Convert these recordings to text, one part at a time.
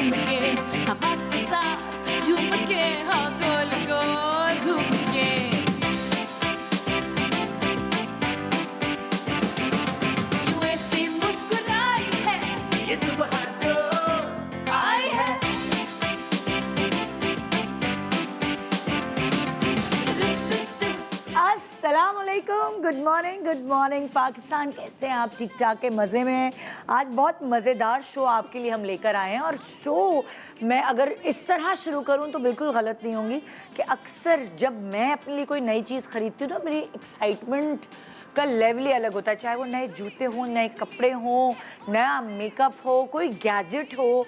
घूम के हवा के साथ झूम के, हाँ गोल गोल घूम के। यूं ऐसी मुस्कुराई है ये सुबह जो आई है। अस्सलामुअलैकुम, गुड मॉर्निंग पाकिस्तान। कैसे हैं आप? ठीक ठाक के मज़े में हैं। आज बहुत मज़ेदार शो आपके लिए हम लेकर आए हैं, और शो मैं अगर इस तरह शुरू करूं तो बिल्कुल गलत नहीं होंगी कि अक्सर जब मैं अपने लिए कोई नई चीज़ ख़रीदती हूँ तो मेरी एक्साइटमेंट का लेवल ही अलग होता है। चाहे वो नए जूते हों, नए कपड़े हों, नया मेकअप हो, कोई गैजेट हो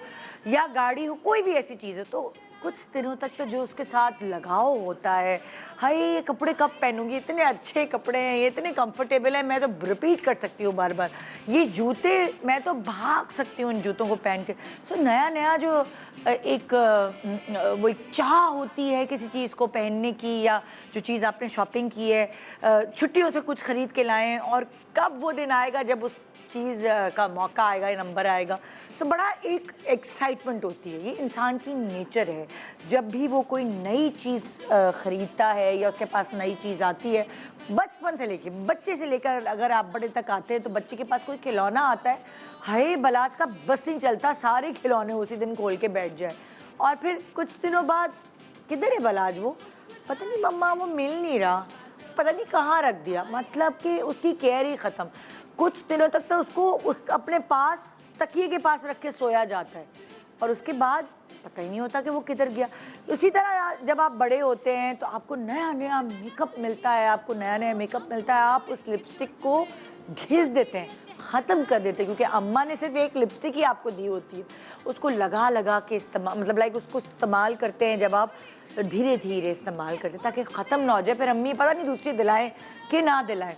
या गाड़ी हो, कोई भी ऐसी चीज़ हो, तो कुछ दिनों तक तो जो उसके साथ लगाव होता है, हाय ये कपड़े कब पहनूंगी, इतने अच्छे कपड़े हैं, ये इतने कंफर्टेबल है, मैं तो रिपीट कर सकती हूँ बार बार। ये जूते मैं तो भाग सकती हूँ इन जूतों को पहन के। सो नया नया जो वो एक चाह होती है किसी चीज़ को पहनने की, या जो चीज़ आपने शॉपिंग की है, छुट्टियों से कुछ ख़रीद के लाएँ, और कब वो दिन आएगा जब उस चीज़ का मौका आएगा, ये नंबर आएगा। सो बड़ा एक एक्साइटमेंट होती है। ये इंसान की नेचर है। जब भी वो कोई नई चीज़ ख़रीदता है या उसके पास नई चीज़ आती है, बचपन से लेके, बच्चे से लेकर अगर आप बड़े तक आते हैं, तो बच्चे के पास कोई खिलौना आता है, हाय बलाज का बस नहीं चलता, सारे खिलौने उसी दिन खोल के बैठ जाए। और फिर कुछ दिनों बाद, किधर है बलाज, वो पता नहीं मम्मा वो मिल नहीं रहा, पता नहीं कहाँ रख दिया। मतलब कि उसकी केयर ही ख़त्म। कुछ दिनों तक तो उसको अपने पास तकिए के पास रख के सोया जाता है, और उसके बाद पता ही नहीं होता कि वो किधर गया। इसी तरह जब आप बड़े होते हैं तो आपको नया नया मेकअप मिलता है, आप उस लिपस्टिक को घिस देते हैं, ख़त्म कर देते हैं, क्योंकि अम्मा ने सिर्फ एक लिपस्टिक ही आपको दी होती है। उसको लगा लगा के इस्तेमाल, मतलब लाइक उसको इस्तेमाल करते हैं जब आप धीरे धीरे इस्तेमाल करते हैं ताकि ख़त्म ना हो जाए, फिर अम्मी पता नहीं दूसरी दिलाएं कि ना दिलाएं।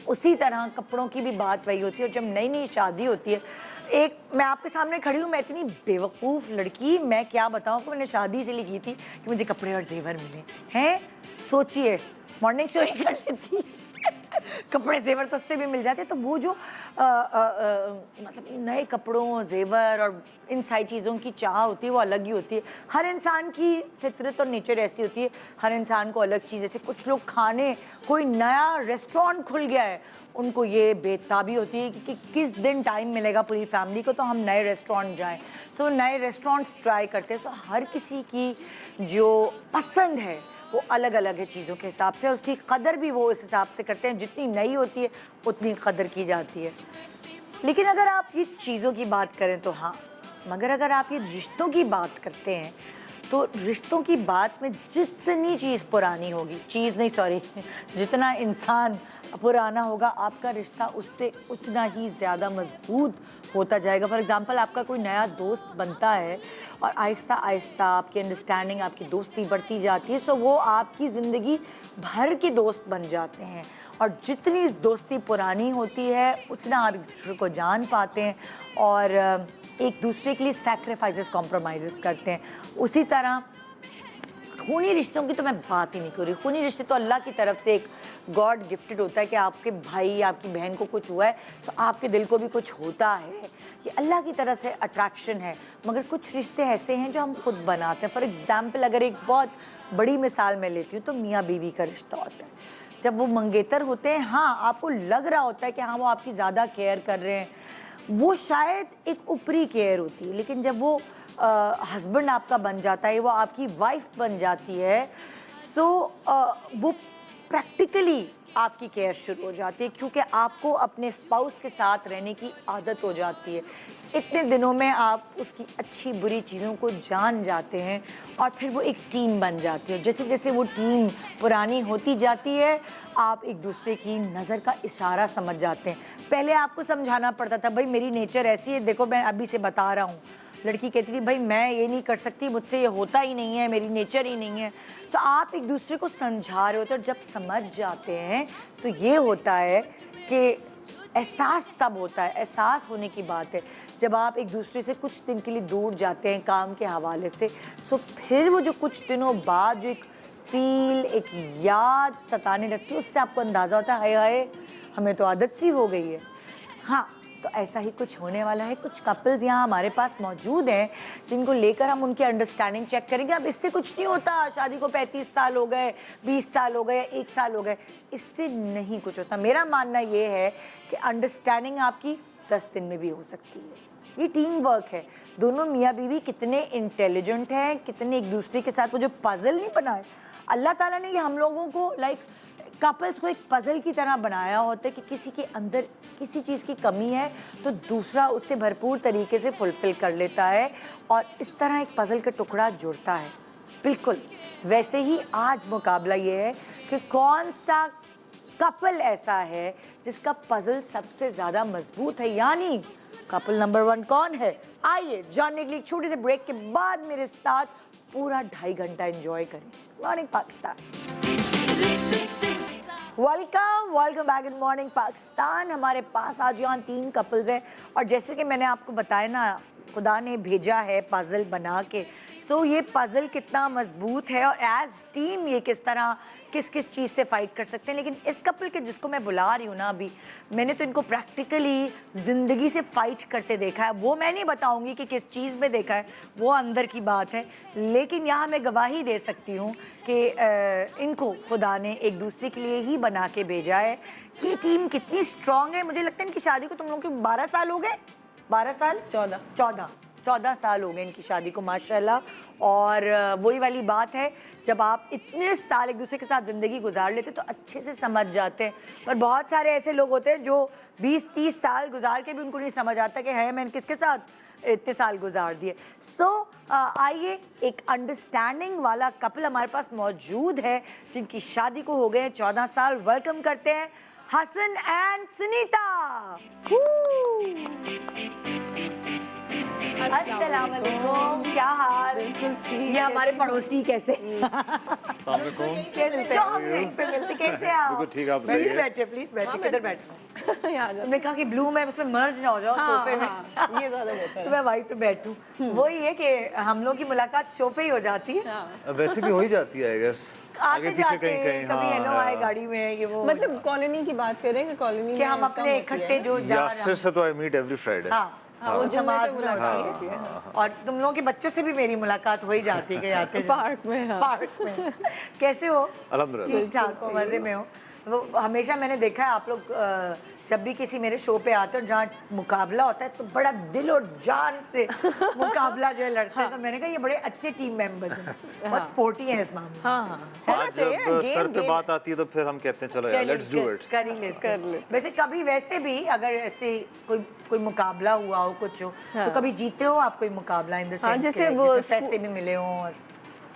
उसी तरह कपड़ों की भी बात वही होती है। और जब नई नई शादी होती है, एक मैं आपके सामने खड़ी हूँ, मैं इतनी बेवकूफ़ लड़की, मैं क्या बताऊँ कि मैंने शादी इसलिए की थी कि मुझे कपड़े और जेवर मिले हैं। सोचिए, मॉर्निंग शो ही कर लेती कपड़े जेवर तो उससे भी मिल जाते। तो वो जो मतलब नए कपड़ों, जेवर और इन सारी चीज़ों की चाह होती है, वो अलग ही होती है। हर इंसान की फितरत और नेचर ऐसी होती है, हर इंसान को अलग चीज़। जैसे कुछ लोग खाने, कोई नया रेस्टोरेंट खुल गया है, उनको ये बेताबी होती है कि किस दिन टाइम मिलेगा पूरी फैमिली को तो हम नए रेस्टोरेंट जाएं। सो नए रेस्टोरेंट्स ट्राई करते हैं। सो हर किसी की जो पसंद है वो अलग अलग है चीज़ों के हिसाब से, उसकी कदर भी वो इस हिसाब से करते हैं। जितनी नई होती है उतनी कदर की जाती है। लेकिन अगर आप ये चीज़ों की बात करें तो हाँ, मगर अगर आप ये रिश्तों की बात करते हैं तो रिश्तों की बात में जितनी चीज़ पुरानी होगी, चीज़ नहीं सॉरी, जितना इंसान पुराना होगा, आपका रिश्ता उससे उतना ही ज़्यादा मजबूत होता जाएगा। फॉर एग्ज़ाम्पल, आपका कोई नया दोस्त बनता है और आहिस्ता आहिस्ता आपकी अंडरस्टैंडिंग, आपकी दोस्ती बढ़ती जाती है, तो वो आपकी ज़िंदगी भर के दोस्त बन जाते हैं। और जितनी दोस्ती पुरानी होती है उतना आप एक दूसरे को जान पाते हैं और एक दूसरे के लिए सैक्रिफाइसेस, कॉम्प्रोमाइज़ करते हैं। उसी तरह खूनी रिश्तों की तो मैं बात ही नहीं कर रही। खूनी रिश्ते तो अल्लाह की तरफ से एक गॉड गिफ्टेड होता है कि आपके भाई, आपकी बहन को कुछ हुआ है तो आपके दिल को भी कुछ होता है, ये अल्लाह की तरफ से अट्रैक्शन है। मगर कुछ रिश्ते ऐसे हैं जो हम खुद बनाते हैं। फॉर एग्ज़ाम्पल, अगर एक बहुत बड़ी मिसाल मैं लेती हूँ तो मियाँ बीवी का रिश्ता होता है। जब वो मंगेतर होते हैं, हाँ आपको लग रहा होता है कि हाँ वो आपकी ज़्यादा केयर कर रहे हैं, वो शायद एक ऊपरी केयर होती है। लेकिन जब वो हस्बैंड आपका बन जाता है, वो आपकी वाइफ बन जाती है, सो वो प्रैक्टिकली आपकी केयर शुरू हो जाती है, क्योंकि आपको अपने स्पाउस के साथ रहने की आदत हो जाती है। इतने दिनों में आप उसकी अच्छी बुरी चीज़ों को जान जाते हैं और फिर वो एक टीम बन जाती है। जैसे जैसे वो टीम पुरानी होती जाती है, आप एक दूसरे की नज़र का इशारा समझ जाते हैं। पहले आपको समझाना पड़ता था, भाई मेरी नेचर ऐसी है, देखो मैं अभी से बता रहा हूँ। लड़की कहती थी, भाई मैं ये नहीं कर सकती, मुझसे ये होता ही नहीं है, मेरी नेचर ही नहीं है। सो आप एक दूसरे को समझा रहे होते हैं, और जब समझ जाते हैं सो ये होता है कि एहसास तब होता है, एहसास होने की बात है जब आप एक दूसरे से कुछ दिन के लिए दूर जाते हैं काम के हवाले से। सो फिर वो जो कुछ दिनों बाद जो एक फील, एक याद सताने लगती है, उससे आपको अंदाज़ा होता है, हाय हाय हमें तो आदत सी हो गई है। हाँ, तो ऐसा ही कुछ होने वाला है। कुछ कपल्स यहाँ हमारे पास मौजूद हैं जिनको लेकर हम उनकी अंडरस्टैंडिंग चेक करेंगे। अब इससे कुछ नहीं होता, शादी को 35 साल हो गए, 20 साल हो गए, 1 साल हो गए, इससे नहीं कुछ होता। मेरा मानना ये है कि अंडरस्टैंडिंग आपकी 10 दिन में भी हो सकती है। ये टीम वर्क है। दोनों मियाँ बीवी कितने इंटेलिजेंट हैं, कितने एक दूसरे के साथ वो जो पजल नहीं बनाए, अल्लाह ताला ने ये हम लोगों को लाइक कपल्स को एक पजल की तरह बनाया होता है कि किसी के अंदर किसी चीज़ की कमी है तो दूसरा उससे भरपूर तरीके से फुलफिल कर लेता है और इस तरह एक पजल का टुकड़ा जुड़ता है। बिल्कुल वैसे ही आज मुकाबला ये है कि कौन सा कपल ऐसा है जिसका पजल सबसे ज़्यादा मजबूत है, यानी कपल नंबर 1 कौन है। आइए जानने के लिए एक छोटे से ब्रेक के बाद मेरे साथ पूरा 2.5 घंटा एंजॉय करें। Morning Pakistan, welcome back in morning Pakistan. हमारे पास आज यहाँ 3 कपल्स हैं और जैसे कि मैंने आपको बताया ना, खुदा ने भेजा है पजल बना के। सो ये पजल कितना मजबूत है और एज टीम ये किस तरह किस किस चीज़ से फाइट कर सकते हैं। लेकिन इस कपल के जिसको मैं बुला रही हूँ ना, अभी मैंने तो इनको प्रैक्टिकली ज़िंदगी से फाइट करते देखा है। वो मैं नहीं बताऊँगी कि किस चीज़ में देखा है, वो अंदर की बात है, लेकिन यहाँ मैं गवाही दे सकती हूँ कि इनको खुदा ने एक दूसरे के लिए ही बना के भेजा है। ये टीम कितनी स्ट्रॉन्ग है। मुझे लगता है इनकी शादी को तुम लोग के 12 साल हो गए, 12 साल 14 साल हो गए इनकी शादी को माशाल्लाह। और वही वाली बात है, जब आप इतने साल एक दूसरे के साथ ज़िंदगी गुजार लेते तो अच्छे से समझ जाते हैं। पर बहुत सारे ऐसे लोग होते हैं जो 20-30 साल गुजार के भी उनको नहीं समझ आता कि है मैंने किसके साथ इतने साल गुजार दिए। सो आइए, एक अंडरस्टैंडिंग वाला कपल हमारे पास मौजूद है जिनकी शादी को हो गए हैं 14 साल। वेलकम करते हैं हसन एंड सुनीता। अस्सलाम वालेकुम, क्या हाल? ये हमारे पड़ोसी कैसे कैसे आओ? ठीक, आप प्लीज बैठे, किधर बैठो? तुमने कहा कि ब्लू में उसमें मर्ज ना हो जाओ सोफे में। ये ज़्यादा बेहतर है। तो मैं वाइट पे बैठूं। वही है कि हम लोग की मुलाकात शो पे ही हो जाती है। वैसे भी हो ही जाती है आई गेस, आगे जाके कभी हेलो हाय गाड़ी में ये वो, मतलब कॉलोनी की बात करें कि कॉलोनी कि हम अपने इकट्ठे जो जा यासिर से तो आई मीट एवरी फ्राइडे। हाँ, वो जमात में होती है। और तुम लोगों के बच्चों से भी मेरी मुलाकात हो ही जाती है कि आते पार्क में। पार्क में कैसे हो? अल्हम्दुलिल्लाह ठीक ठाक हो, मजे में हो? वो हमेशा मैंने देखा है आप लोग जब भी किसी मेरे शो पे आते हो जहाँ मुकाबला होता है तो बड़ा दिल और जान से मुकाबला जो है लड़ते हैं। तो मैंने कहा ये बड़े अच्छे टीम मेंबर्स हैं, बहुत स्पोर्टी हैं इस मामले में। आज जब सर पे बात आती है तो फिर हम कहते हैं चलो यार लेट्स डू इट, कर ही लेते। वैसे कभी वैसे भी अगर ऐसे कोई मुकाबला हुआ हो कुछ हो तो कभी जीते हो आप कोई मुकाबला इन द सेंस जैसे वो पैसे भी मिले हो और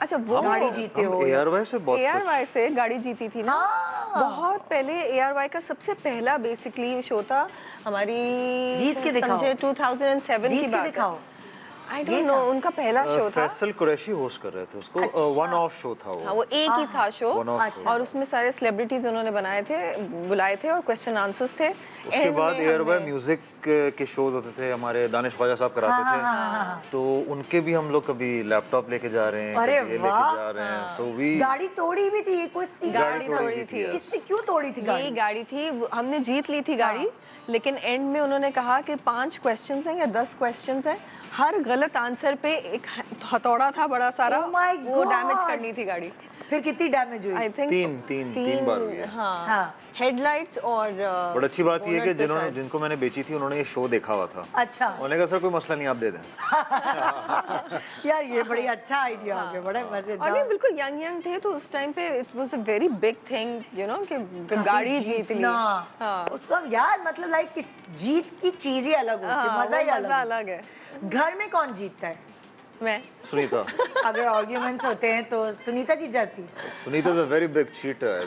अच्छा वो गाड़ी जीते हो? एयरवाई से बहुत एयरवाई से गाड़ी जीती थी ना। बहुत पहले एयरवाई का सबसे पहला बेसिकली शो था हमारी, जीत के दिखाओ, समझे 2007 की बात दिखाओ। आई डोंट नो, उनका पहला शो था। फैसल कुरैशी होस्ट कर रहे थे उसको। वन ऑफ शो था वो। हाँ, वो एक ही था शो। अच्छा। और उसमें सारे सेलिब्रिटीज उन्होंने बनाए थे, बुलाए थे और क्वेश्चन आंसर्स थे। उसके बाद एयरवाई म्यूजिक के शोज होते थे, हमारे दानिश ख्वाजा साहब कराते थे। तो उनके भी हम लोग कभी लैपटॉप लेके जा रहे हैं, अरे कभी ये लेके जा रहे हैं। सो वी गाड़ी तोड़ी भी थी, कुछ गाड़ी तोड़ी थी। किसने क्यों तोड़ी थी यही गाड़ी थी, हमने जीत ली थी गाड़ी। लेकिन एंड में उन्होंने कहा कि 5 क्वेश्चंस हैं या 10 क्वेश्चंस हैं, हर गलत आंसर पे एक हथौड़ा था बड़ा सारा, Oh my वो God! डैमेज करनी थी गाड़ी। फिर कितनी डैमेज हुई? आई थिंक तीन बार हुई है। हाँ, हेडलाइट्स और बट अच्छी बात ये है कि bonnet पे शायद। जिनको मैंने बेची थी उन्होंने ये शो देखा हुआ था। अच्छा। उन्होंने कहा सर कोई मसला नहीं, आप दे दें। यार ये बड़ी अच्छा आइडिया हो गया, बड़ा और नहीं मजेदार। बिल्कुल यंग थे तो उस टाइम पे it was a very big thing you know कि गाड़ी जीत ली। हाँ। उसका यार मतलब लाइक किस जीत की चीज ही अलग होती है, मजा ही अलग है। घर में कौन जीतता है? मैं सुनीता अगर आर्ग्यूमेंट्स होते हैं तो सुनीता जीत जाती है। Sunita is a very big cheater.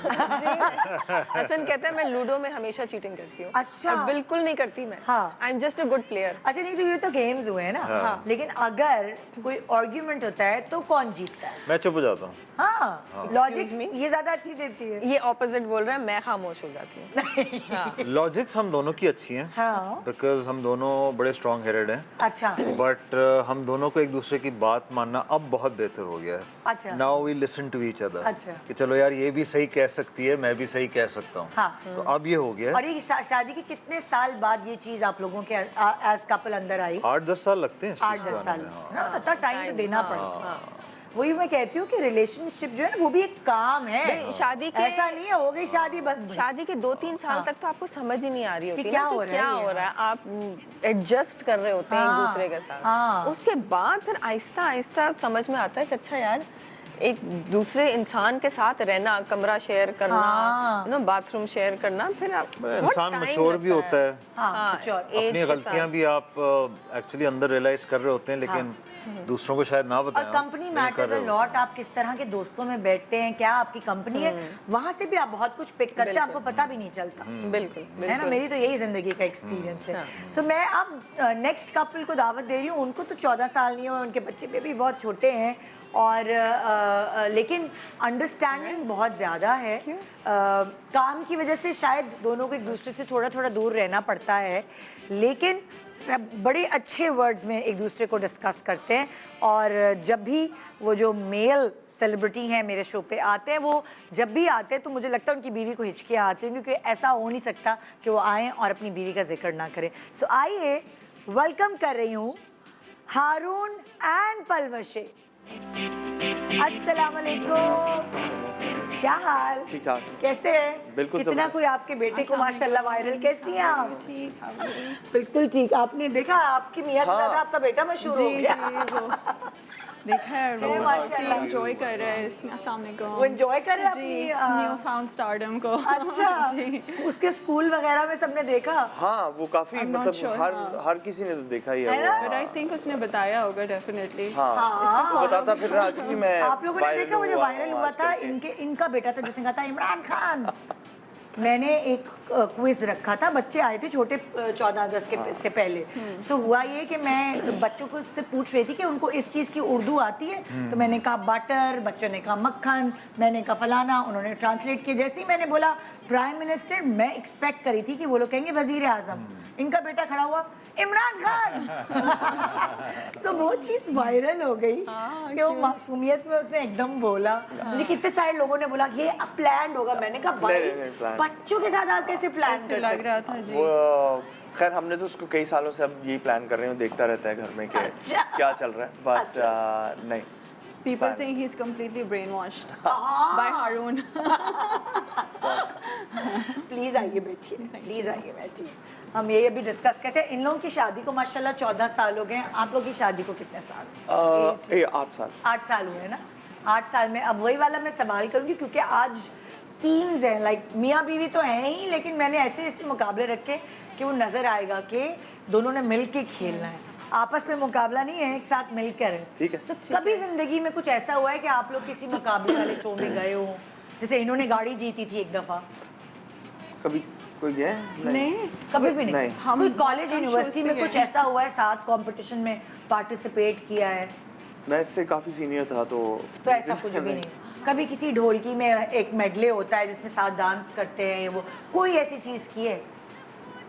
Hasan कहता है मैं लूडो में हमेशा चीटिंग करती हूँ। अच्छा। और बिल्कुल नहीं करती मैं। हाँ। I am just a good player. अच्छा नहीं तो ये तो गेम्स हुए हैं ना। हाँ। लेकिन अगर कोई आर्ग्यूमेंट होता है तो कौन जीतता है? मैं चुप हो जाता हूँ। हाँ, लॉजिक्स ये ज्यादा अच्छी देती है। ये ऑपोजिट बोल रहा है, मैं खामोश हो जाती हूँ। लॉजिक्स हम दोनों की अच्छी हैं, हाँ। बिकॉज हम दोनों बड़े स्ट्रॉन्ग हेडेड हैं। अच्छा। बट हम दोनों को एक दूसरे की बात मानना अब बहुत बहुत बेहतर हो गया अच्छा। है। Now we listen to each other अच्छा। कि चलो यार ये भी सही कह सकती है, मैं भी सही कह सकता हूँ। हाँ। तो अब ये हो गया और है। ये शादी के कितने साल बाद ये चीज आप लोगों के एज कपल अंदर आई? 8-10 साल लगते हैं इस चीज़ 8-10 को आने साल में, हाँ। ना, इतना टाइम तो देना हाँ, पड़ता है। वही मैं कहती हूँ कि रिलेशनशिप जो है ना वो भी एक काम है। नहीं, शादी के- ऐसा नहीं है हो गई शादी बस भाई। शादी के 2-3 साल तक तो आपको समझ ही नहीं आ रही होती कि क्या ना हो कि रहा है क्या ये, हो रहा है। आप एडजस्ट कर रहे होते हैं एक हाँ, दूसरे के साथ। हाँ। उसके बाद फिर आहिस्ता आहिस्ता समझ में आता है कि अच्छा यार एक दूसरे इंसान के साथ रहना, कमरा शेयर करना, हाँ। ना बाथरूम शेयर करना, फिर बहुत इंसान time मैच्योर भी लगता होता है। हाँ, mature। age अपनी के गलतियां साथ। भी आप एक्चुअली अंदर रियलाइज कर रहे होते हैं, लेकिन दूसरों को शायद ना बताएं। और कंपनी मैटर्स अ लॉट। आप किस तरह के दोस्तों में बैठते हैं, क्या आपकी कंपनी है, वहां से भी आप बहुत कुछ पिक करते हैं, आपको पता भी नहीं चलता। बिल्कुल है ना, बिल्कुल। मेरी तो यही जिंदगी का एक्सपीरियंस है। सो मैं अब नेक्स्ट कपल को दावत दे रही हूँ। उनको तो 14 साल नहीं हुए, उनके बच्चे भी बहुत छोटे हैं और लेकिन अंडरस्टैंडिंग बहुत ज़्यादा है। काम की वजह से शायद दोनों को एक दूसरे से थोड़ा थोड़ा दूर रहना पड़ता है, लेकिन बड़े अच्छे वर्ड्स में एक दूसरे को डिस्कस करते हैं। और जब भी वो जो मेल सेलिब्रिटी हैं मेरे शो पे आते हैं, वो जब भी आते हैं तो मुझे लगता है उनकी बीवी को हिचकियाँ आती हैं, क्योंकि ऐसा हो नहीं सकता कि वो आएँ और अपनी बीवी का जिक्र ना करें। सो आइए वेलकम कर रही हूँ हारून एंड पलवशे। अस्सलाम वालेकुम, क्या हाल? ठीक ठाक। कैसे हैं? बिल्कुल कितना जबरदस्त। कोई आपके बेटे को माशाल्लाह वायरल, कैसी हैं आप? बिल्कुल ठीक। आपने देखा आपकी मियाँ से ज्यादा आपका बेटा मशहूर हो गया। देखा है है माशाल्लाह। एंजॉय कर रहे हैं इसमें। अस्सलाम वालेकुम। वो एंजॉय कर रहे हैं जी, अपनी न्यू फाउंड स्टारडम को। अच्छा, जी। उसके स्कूल वगैरह में सबने देखा हाँ वो काफी I'm not मतलब sure, हर हर किसी ने तो देखा ही है है ना? वो। बट आई थिंक उसने बताया होगा डेफिनेटली। हाँ इसको बताता फिर रहा आज कि मैं आप लोगों ने देखा वो जो वायरल हुआ था, आजकल के। इनका बेटा था जिसने कहा था इमरान खान। मैंने एक क्विज रखा था, बच्चे आए थे छोटे 14 अगस्त के से पहले। सो हुआ ये कि मैं बच्चों को से पूछ रही थी कि उनको इस चीज़ की उर्दू आती है, तो मैंने कहा बटर, बच्चों ने कहा मक्खन, मैंने कहा फलाना, उन्होंने ट्रांसलेट किया। जैसे ही मैंने बोला प्राइम मिनिस्टर, मैं एक्सपेक्ट करी थी कि वो लोग कहेंगे वजीर आजम। इनका बेटा खड़ा हुआ इमरान खान। सो वो चीज़ वायरल हो गई कि वो मासूमियत में उसने एकदम बोला। मुझे कितने सारे लोगों ने बोला ये प्लान होगा। मैंने कहा भाई नहीं, planned। बच्चों के साथ आप कैसे प्लान ऐसे कर लग सकते? रहा था जी। वो खैर हमने तो उसको कई सालों से अब यही प्लान कर रहे हैं, देखता रहता है घर में कि अच्छा। क्या चल रहा है, बट नहीं People Fine. think he's completely brainwashed by Haroon. Please आइए बैठिए, प्लीज आइए बैठिए। हम ये अभी डिस्कस करते हैं। इन लोगों की शादी को माशाल्लाह 14 साल हो गए हैं। आप लोगों की शादी को कितने साल? 8 साल 8 साल हुए ना। 8 साल में अब वही वाला मैं सवाल करूंगी, क्योंकि आज टीम्स हैं, लाइक मियाँ बीवी तो हैं ही, लेकिन मैंने ऐसे ऐसे मुकाबले रखे कि वो नज़र आएगा कि दोनों ने मिल के खेलना है। आपस में मुकाबला नहीं है, एक साथ मिलकर है। ठीक है। So, कभी जिंदगी में कुछ ऐसा हुआ है कि आप लोग किसी मुकाबले वाले शो में गए हो? जैसे इन्होंने गाड़ी जीती थी एक दफ़ा। कभी कोई गया है? नहीं, कभी भी नहीं। नहीं। हम कोई कॉलेज हम यूनिवर्सिटी shows में पे कुछ गए। ऐसा हुआ है, साथ कंपटीशन में पार्टिसिपेट किया है? मैं इससे काफी सीनियर था तो ऐसा कुछ भी नहीं। कभी किसी ढोलकी में एक मेडले होता है जिसमें साथ डांस करते हैं, वो कोई ऐसी चीज की है?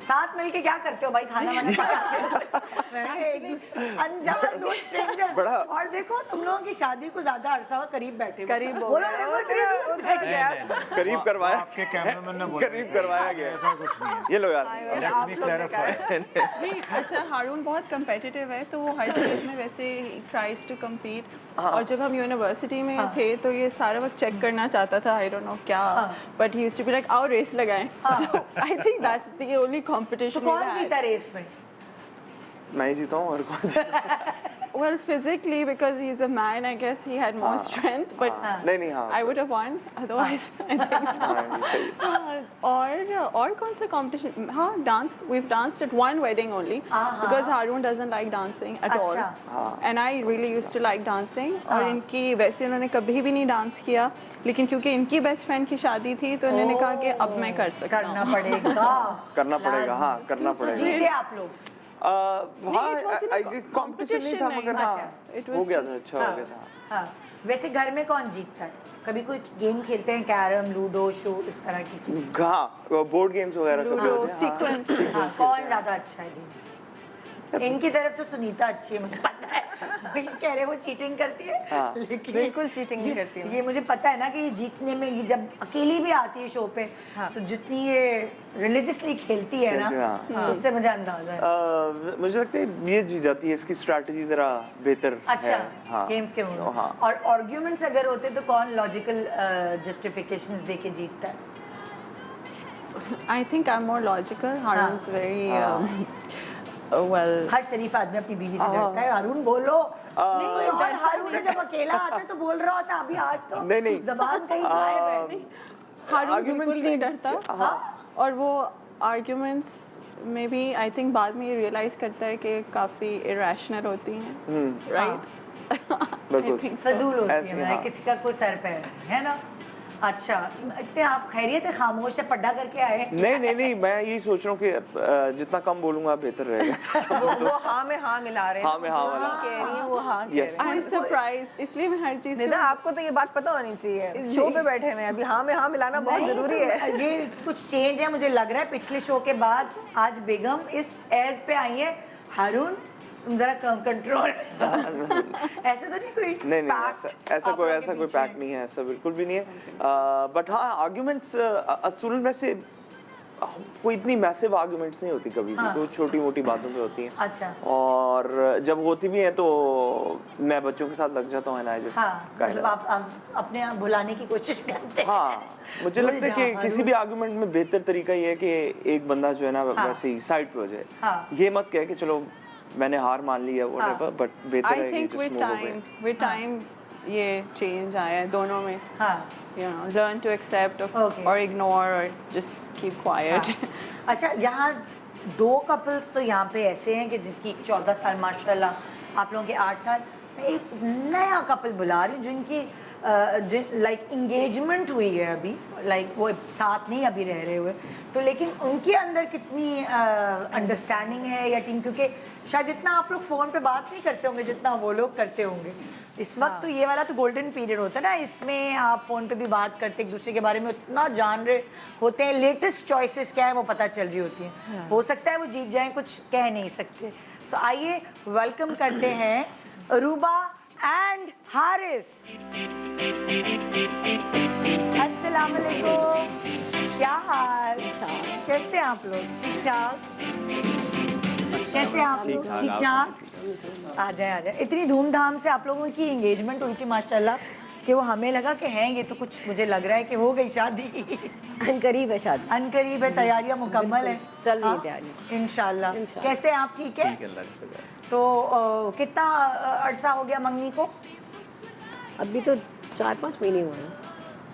साथ मिलके क्या करते हो भाई? खाना वाना पकाते हो? मैंने एक दूसरे अनजान दो स्ट्रेंजर्स। बड़ा- और देखो तुम लोगों की शादी को ज्यादा अरसा हुआ, करीब बैठे हुए। करीब हो वो लोग गया, देखो वो इतने दूर बैठ गए। करीब करवाया आपके कैमरामैन ने बोला करीब करवाया गया ऐसा कुछ नहीं है। ये लो यार Let me clarify. नहीं, अच्छा हारून बहुत competitive है, तो वो हर चीज़ में वैसे tries to compete। और जब हम यूनिवर्सिटी में थे तो ये सारा वक्त चेक करना चाहता था, आई डोंट नो क्या, but he used to be like आओ रेस लगाएं। So I think that's the only तो कंपटीशन कौन जीता रेस में? मैं ही जीता हूँ और कौन जीता? Well, physically, because he's a man, I guess he had more strength, but नहीं हाँ I would have won. Otherwise, I think so. हाँ, ये सही है। और कौन सा competition? हाँ, dance. We've danced at one wedding only because Haroon doesn't like dancing at all. अच्छा। And I really used to like dancing. और इनकी वैसे उन्होंने कभी भी नहीं डांस किया, लेकिन क्योंकि इनकी बेस्ट फ्रेंड की शादी थी तो उन्होंने कहा कि अब मैं कर सकता करना हूँ। पड़ेगा। करना पड़ेगा, हाँ करना तो पड़ेगा। जीते आप लोग? वहाँ it wasn't a कंपटीशन नहीं था competition मगर नहीं। हाँ अच्छा, it was हो गया था, just- अच्छा हो गया था। हाँ, वैसे घर में कौन जीतता है? कभी कोई गेम खेलते हैं, कैरम, लूडो, शो, इस तरह की चीज? हाँ बोर्ड गेम्स वगैरह कभी लूडो, होते हैं, हाँ। सीक्वेंस। हाँ, कौन ज्यादा अच्छा है गेम्स? इनकी तरफ तो सुनीता अच्छी है, मुझे पता है। ये कह रहे हो चीटिंग करती है, हाँ। लेकिन बिल्कुल cheating नहीं करती हूँ। ये मुझे पता है ना कि ये जीतने में, ये जब अकेली भी आती है शो पे, तो जितनी ये रिलीजियसली खेलती है ना, खेलती है, तो उससे मुझे अंदाजा है। मुझे लगता है ये जीत जाती है, इसकी स्ट्रैटेजी जरा बेहतर अच्छा, है। हाँ। गेम्स के मूड में। हाँ। और आर्ग्यूमेंट्स अगर होते तो कौन लॉजिकल जस्टिफिकेशंस दे के जीतता है? I think I'm more logical. Harun's very well. हर शरीफ आदमी अपनी बीवी से डरता है। हारून बोलो। नहीं कोई और हारून है, जब अकेला आता है तो बोल रहा होता है, अभी आज तो नहीं। जबान कहीं गायब है। हारून Arguments बिल्कुल नहीं डरता। और वो arguments में भी I think बाद में ये realize करता है कि काफी irrational होती हैं, right? I बिल्कुल। think so. फजूल होती ऐसे, है, हाँ। किसी का कोई सर पैर नहीं है ना। अच्छा, इतने आप खैरियत है, खामोश है, पड्डा करके आए। नहीं, मैं यही सोच रहा हूँ कि जितना कम बोलूंगा बेहतर रहेगा। वो हाँ में हाँ मिला रहे हैं, हाँ में हाँ जो वाला। नहीं कह रही है वो हाँ कह Yes. रहे हैं। I'm surprised. इसलिए मैं हर चीज़ निदा, आपको तो ये बात पता होनी चाहिए, शो पे बैठे हुए हैं, अभी हाँ में हाँ मिलाना बहुत नहीं, जरूरी तो है। ये कुछ चेंज है, मुझे लग रहा है पिछले शो के बाद आज बेगम इस एड पे आई है। हारून तुम जरा कंट्रोल ऐसे तो नहीं कोई नहीं pact ऐसा आप लोगों के कोई पीछे? पैक्ट नहीं है, ऐसा बिल्कुल भी नहीं है। बट हाँ, आर्ग्यूमेंट्स असल में से कोई इतनी मैसिव आर्ग्यूमेंट्स नहीं होती कभी भी, तो छोटी मोटी बातों पे होती हैं। अच्छा। और जब होती भी हैं तो मैं बच्चों के साथ लग जाता हूँ, एंड आई जस्ट हाँ, मतलब आप अपने आप भुलाने की कोशिश करते हैं। हाँ, मुझे भूल लगता है जा, कि किसी हारून। भी आर्गुमेंट में बेहतर तरीका ये है कि एक बंदा जो है ना वैसे ही साइड पे हो जाए। हाँ। ये मत कहे कि चलो मैंने हार मान ली है व्हाटएवर, बट बेहतर I है कि think just with move away। time ये change आया है दोनों में. हाँ। You know, learn to accept Okay. or ignore or just keep quiet. हाँ। अच्छा, यहाँ दो कपल्स तो यहाँ पे ऐसे हैं कि जिनकी 14 साल माशाल्लाह, आप लोगों के 8 साल। मैं एक नया कपल बुला रही हूँ जिनकी लाइक इंगेजमेंट हुई है अभी, लाइक वो साथ नहीं अभी रह रहे हुए, तो लेकिन उनके अंदर कितनी अंडरस्टैंडिंग है या टीम, क्योंकि शायद इतना आप लोग फ़ोन पे बात नहीं करते होंगे जितना वो लोग करते होंगे इस वक्त। तो ये वाला तो गोल्डन पीरियड होता है ना, इसमें आप फ़ोन पे भी बात करते एक दूसरे के बारे में उतना जान रहे होते हैं, लेटेस्ट चॉइसेस क्या है वो पता चल रही होती हैं। हो सकता है वो जीत जाएं, कुछ कह नहीं सकते। सो आइए वेलकम करते हैं रूबा एंड हारिस। अस्सलाम वालेकुम, क्या हाल? कैसे आप लोग? ठीक ठाक? कैसे आप लोग? ठीक ठाक? आ जाए। इतनी धूमधाम से आप लोगों की एंगेजमेंट हुई थी माशाल्लाह कि वो हमें लगा कि हैं ये तो कुछ, मुझे लग रहा है कि हो गई शादी। अनकरीब है शादी, अनकरीब है, तैयारियां मुकम्मल है, चल रही है हाँ? तैयारी। इंशाल्लाह। कैसे आप? ठीक है। तो कितना अरसा हो गया मंगनी को? अभी तो 4-5 महीने हुए हैं।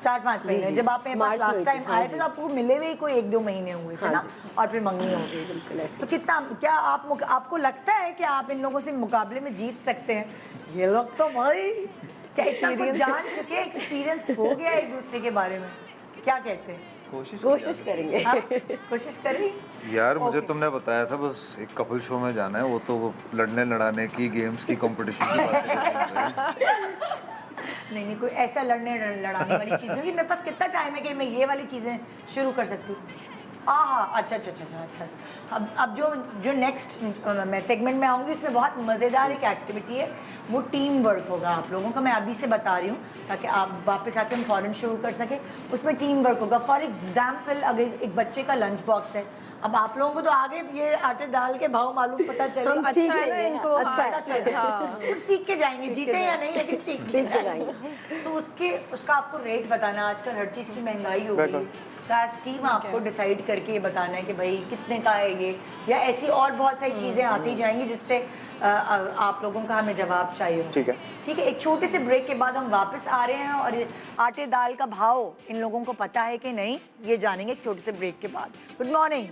4-5 महीने। जी। जब आप मेरे पास मार्च में लास्ट हुई टाइम थी, हाँ आए थे जी। तो आपको मिले हुए कोई 1-2 महीने हुए थे हाँ ना, जी। और फिर मंगनी हो गई। बिल्कुल ऐसे। तो कितना, क्या आपको लगता है कि आप इन लोगों से मुकाबले में जीत सकते हैं? ये लोग तो भाई क्या इतना कुछ जान चुके हैं, एक्सपीरियंस हो गया एक दूसरे के बारे में, क्या कहते हैं? कोशिश करेंगे। हाँ? कोशिश करें यार मुझे Okay. तुमने बताया था बस एक कपल शो में जाना है, वो तो वो लड़ने लड़ाने की, गेम्स की, कंपटीशन की बातें करते हैं। नहीं, कोई ऐसा लड़ने लड़ाने वाली चीज़ नहीं, मेरे पास कितना टाइम है कि मैं ये वाली चीज़ें शुरू कर सकती हूँ। हाँ, अच्छा। अब जो नेक्स्ट मैं सेगमेंट में आऊँगी उसमें बहुत मज़ेदार एक एक्टिविटी है, वो टीम वर्क होगा आप लोगों का। मैं अभी से बता रही हूँ ताकि आप वापस आके हम फ़ौरन शुरू कर सकें। उसमें टीम वर्क होगा। फॉर एग्जाम्पल, अगर एक बच्चे का लंच बॉक्स है, अब आप लोगों को तो आगे ये आटे दाल के भाव मालूम पता चले, हम सीख अच्छा है ना लेंगे, इनको, अच्छा पता चले, खुद सीख के जाएंगे, जीते या नहीं लेकिन सीख के जाएंगे। सो उसका आपको रेट बताना, आजकल हर चीज़ की महंगाई हो गई, कास्ट टीम आपको डिसाइड करके ये बताना है कि भाई कितने का है ये, या ऐसी और बहुत सारी चीज़ें आती जाएंगी जिससे आप लोगों का हमें जवाब चाहिए। ठीक है। एक छोटे से ब्रेक के बाद हम वापस आ रहे हैं और आटे दाल का भाव इन लोगों को पता है कि नहीं, ये जानेंगे एक छोटे से ब्रेक के बाद। Good morning,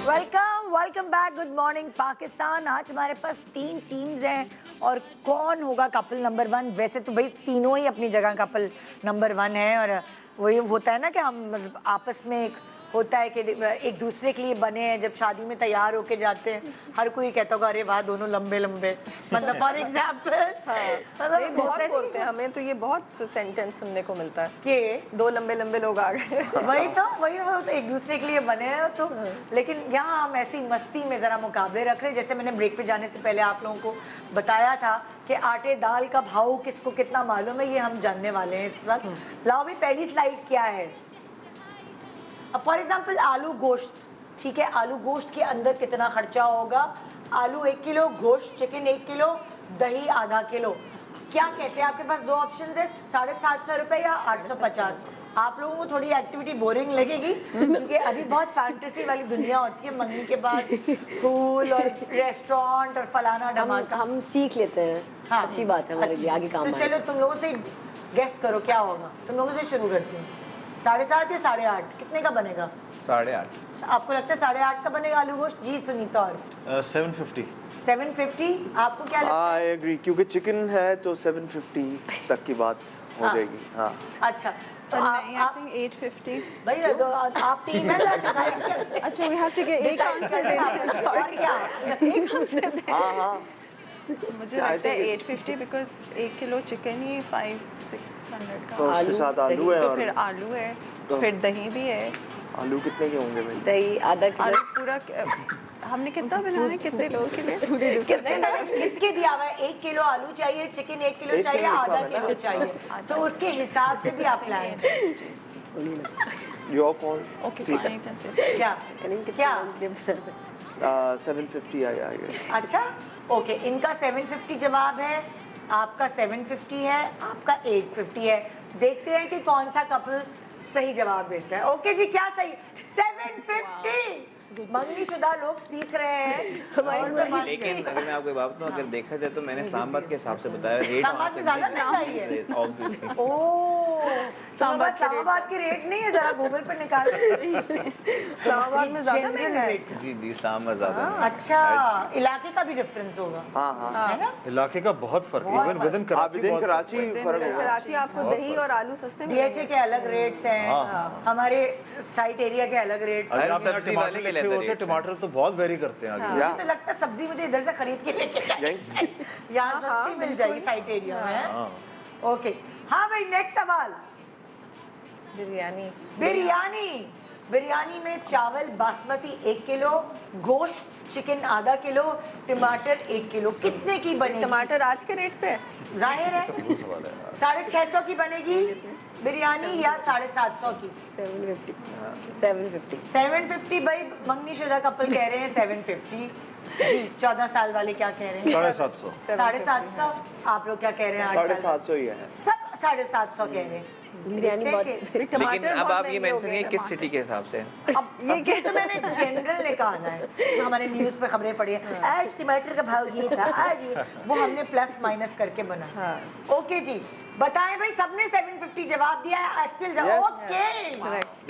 welcome back. Good morning Pakistan. आज हमारे पास 3 टीम्स हैं और कौन होगा कपल नंबर 1? वैसे तो भाई तीनों ही अपनी जगह कपल नंबर 1 है, और वही होता है ना कि हम आपस में एक होता है कि एक दूसरे के लिए बने हैं, जब शादी में तैयार होके जाते हैं हर कोई कहता होगा अरे वाह दोनों लंबे लंबे, मतलब फॉर एग्जाम्पल नहीं, बहुत बोलते हैं, हमें तो ये बहुत सेंटेंस सुनने को मिलता है कि दो लंबे लंबे लोग आ गए। वही तो एक दूसरे के लिए बने हैं तो। लेकिन यहाँ हम ऐसी मस्ती में ज़रा मुकाबले रख रहे हैं। जैसे मैंने ब्रेक पे जाने से पहले आप लोगों को बताया था कि आटे दाल का भाव किसको कितना मालूम है, ये हम जानने वाले हैं इस वक्त। लाओ भी पहली स्लाइड क्या है। अब फॉर एग्जाम्पल आलू गोश्त, ठीक है, आलू गोश्त के अंदर कितना खर्चा होगा? आलू 1 किलो, गोश्त चिकन 1 किलो, दही आधा किलो। क्या कहते हैं, आपके पास दो ऑप्शन है, 750 रुपये या 850। आप लोगों को थोड़ी एक्टिविटी बोरिंग लगेगी क्योंकि अभी बहुत फैंटेसी वाली दुनिया होती है, मंगनी के बाद फूल और रेस्टोरेंट और फलाना धमाका। हम सीख लेते हैं, हाँ, अच्छी बात है हमारे लिए, आगे काम तो आएगा। चलो तुम लोगों से गेस करो क्या होगा। तुम लोगों से शुरू करती हूँ। 7.5 या 8.5 कितने का बनेगा? 8.5। आपको लगता है 8.5 का बनेगा आलू गोश्त? जी सुनीता। और 750। 750 आपको क्या लगता है? आई एग्री, क्योंकि चिकन है तो 750 तक की बात हो हाँ। जाएगी। हाँ अच्छा तो नहीं, आप I think 850. भाई तो आप टीम है ना, decide कर- अच्छा, we have to get एक decide आंसर कर- देना है। और क्या? हाँ हाँ मुझे लगता है 850 बिकॉज 1 किलो चिकन ही 500-600 तो का। उसके साथ आलू है तो और फिर आलू है, तो- फिर दही भी है। आलू कितने के होंगे भाई? दही आधा आलू किलो। पूरा हमने कितना बनाना है, कितने लोगों के लिए? लिख के दिया हुआ है 1 किलो आलू चाहिए, चिकन 1 किलो 1 चाहिए, किलो आधा लिखा हुआ किलो चाहिए। सो उसके हिसाब से भी आप प्लान करें। Your call. Okay fine, you can से। क्या क्या 750 आ गया। अच्छा ओके, इनका 750 जवाब है, आपका 750 है, आपका 850 है। देखते हैं कि कौन सा कपल सही जवाब देता है। ओके जी, क्या सही? 750। मंगनीशुदा लोग सीख रहे हैं। लेकिन अगर मैं आपको एक बात बताऊं, अगर देखा जाए तो मैंने इस्लामाबाद के हिसाब से बताया रेट वहाँ इस्लामाबाद से में ज़्यादा महंगाई है। ऑब्वियसली। इस्लामाबाद की रेट नहीं है, जरा गूगल पे निकाल। इस्लामाबाद में ज्यादा महंगा है। जी जी, इस्लामाबाद ज़्यादा है। अच्छा, इलाके का भी डिफरेंस होगा, हाँ हाँ है ना? इलाके का बहुत फर्क है, इवन विद इन कराची आबिदिन बहुत कराची फर्क होगा। कराची आपको दही और आलू सस्ते डीएचए मिलेंगे। के अलग रेट्स हैं, हमारे साइट एरिया के अलग रेट्स हैं। अगर हर आपने सब्जी टमाटर वाले के लिखे लिए होते, रेट्स हैं। टमाटर तो बहुत वेरी करते हैं आगे। मुझे तो लगता है सब्जी मुझे इधर से खरीद के लेके जाएगी, यहाँ सस्ती मिल जाएगी साइट एरिया में। ओके हाँ भाई, नेक्स्ट सवाल। बिरयानी। बिरयानी। बिरयानी में चावल बासमती 1 किलो, गोश्त चिकन आधा किलो, टमाटर 1 किलो, कितने की बनेगी? टमाटर आज के रेट पे है? जाहिर है 650 की बनेगी बिरयानी या 750 की? 750। 750 भाई, मंगनीशुदा कपल कह रहे हैं 750 जी। 14 साल वाले क्या कह रहे हैं? 750। 750। आप लोग क्या कह रहे हैं? 8 साल 750 ही है। सब 750 कह रहे हैं। बिरयानी देखते हैं बहुत- कि- लेकिन अब आप ये मेंशन करिए किस सिटी के हिसाब से। अब ये तो मैंने जनरल निकाला है, जो हमारे न्यूज़ पे खबरें पड़ी है, आज टमाटर का भाव ये था, आज ये, वो हमने प्लस माइनस करके बना। ओके जी, बताएं भाई, सबने 750 जवाब दिया है, एक्चुअल जवाब। ओके,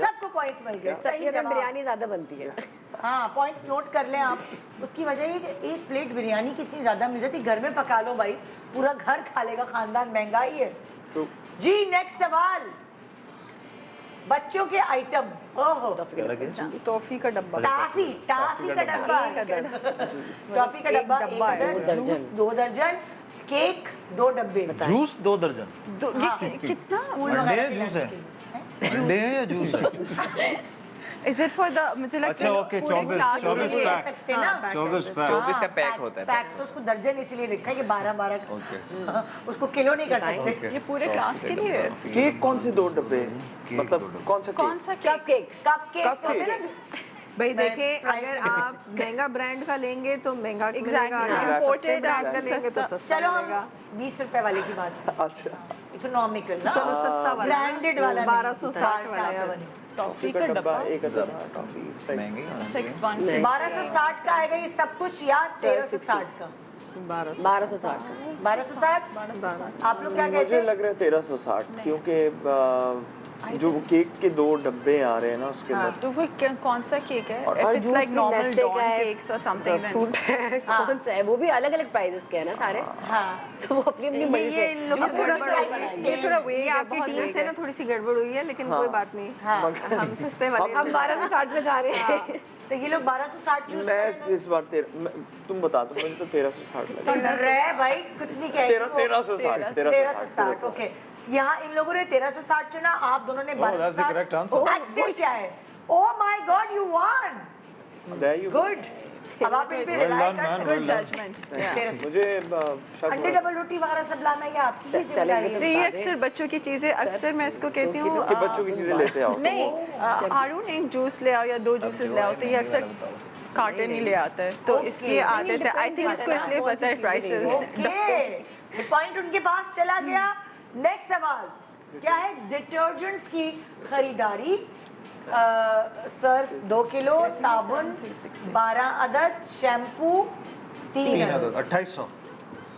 सबको पॉइंट्स मिल गए, सही ये में जवाब। बिरयानी ज्यादा बनती है। हाँ, पॉइंट्स नोट कर लें आप। उसकी वजह ये कि एक प्लेट बिरयानी कितनी ज़्यादा मिल जाती, घर में पका लो भाई, पूरा घर खा लेगा खानदान, महंगाई है। जी नेक्स्ट सवाल, बच्चों के आइटम। ओहो, टॉफी का डब्बा। टाफी, टाफी का डब्बा, टॉफी का एक डब्बा, डब्बा है, 1 दर्जन, जूस 2 दर्जन, केक 2 डब्बे। जूस 2 दर्जन। हाँ, कितना? स्कूल अंडे वगैरह हैं, के जूस लंच है? के लिए। अंडे हैं या जूस है? Is it for the? मुझे लगता अच्छा, है ओके, पूरे 24 class के 24 लिए। ले पैक। सकते हैं ना। 24 पैक। 24 का हाँ, पैक होता है। पैक तो उसको दर्जन इसीलिए लिखा है कि 12 उसको किलो नहीं कर सकते। ये पूरे क्लास के लिए है। केक कौन से 2 डब्बे? मतलब कौन सा कौन केक? सा कप केक्स। कपकेक्स होते हैं ना। भाई देखें, प्राइस अगर में आप महंगा ब्रांड का लेंगे तो महंगा मिलेगा, Exactly. अगर सस्ते Imported ब्रांड का आपको लेंगे तो सस्ता। सस्ता चलो मिलेगा। हम 20 रुपए वाले की बात करें, अच्छा, इकोनॉमिकल ना। चलो सस्ता वाला, ब्रांडेड वाला 1260 वाला। टॉफी का का डब्बा डब्बा 1000 टॉफी। महंगी है। 650। 1260 का आएगा ये सब कुछ, या 1360 का? 1260। 1260। आप लोग क्या कहते मुझे हैं? लग रहा है 1360, क्योंकि जो वो केक के 2 डब्बे आ रहे हैं ना उसके अंदर तो वो कौन सा केक है? और If it's juice like भी normal Nestle Dawn का है, cakes or something then fruit है कौन सा है वो भी अलग अलग प्राइजेस के हैं ना सारे तो वो अपनी अपनी मर्जी से इन लोगों This is गड़बड़ हो prices गई। ये थोड़ा same. ये आपकी बहुत टीम vague से है। ना थोड़ी सी गड़बड़ हुई है लेकिन कोई बात नहीं हम सस्ते वाले हम 1260 में जा रहे हैं तो ये लोग 1260 चूज मैं इस बार तुम बता दो मुझे तो 1360 तो लगा डर रहे हैं भाई कुछ नहीं कह 1360 1360 ओके यहाँ इन लोगों ने 1360 चुना आप दोनों ने Oh, that's the correct answer. Actual क्या है oh my God you one There you go. Good अब आप इन पे Well रिलाई done, कर man, सकते well हो done. judgment. मुझे शक अंडे हो डबल रोटी वगैरह सब लाना है आप प्लीज चलेंगे नहीं, ये अक्सर बच्चों की चीजें अक्सर मैं इसको कहती हूँ कि बच्चों की चीजें लेते आओ नहीं हारून एक जूस ले आओ या 2 जूसेस ले आओ तो ये अक्सर कार्टन ही ले आता है तो इसकी आदत है। आई थिंक इसको इसलिए पता है प्राइसेस। ओके पॉइंट उनके पास चला गया नेक्स्ट सवाल क्या है डिटर्जेंट्स की खरीदारी सर्फ 2 किलो साबुन 12 अदद शैम्पू 3 अदद 2800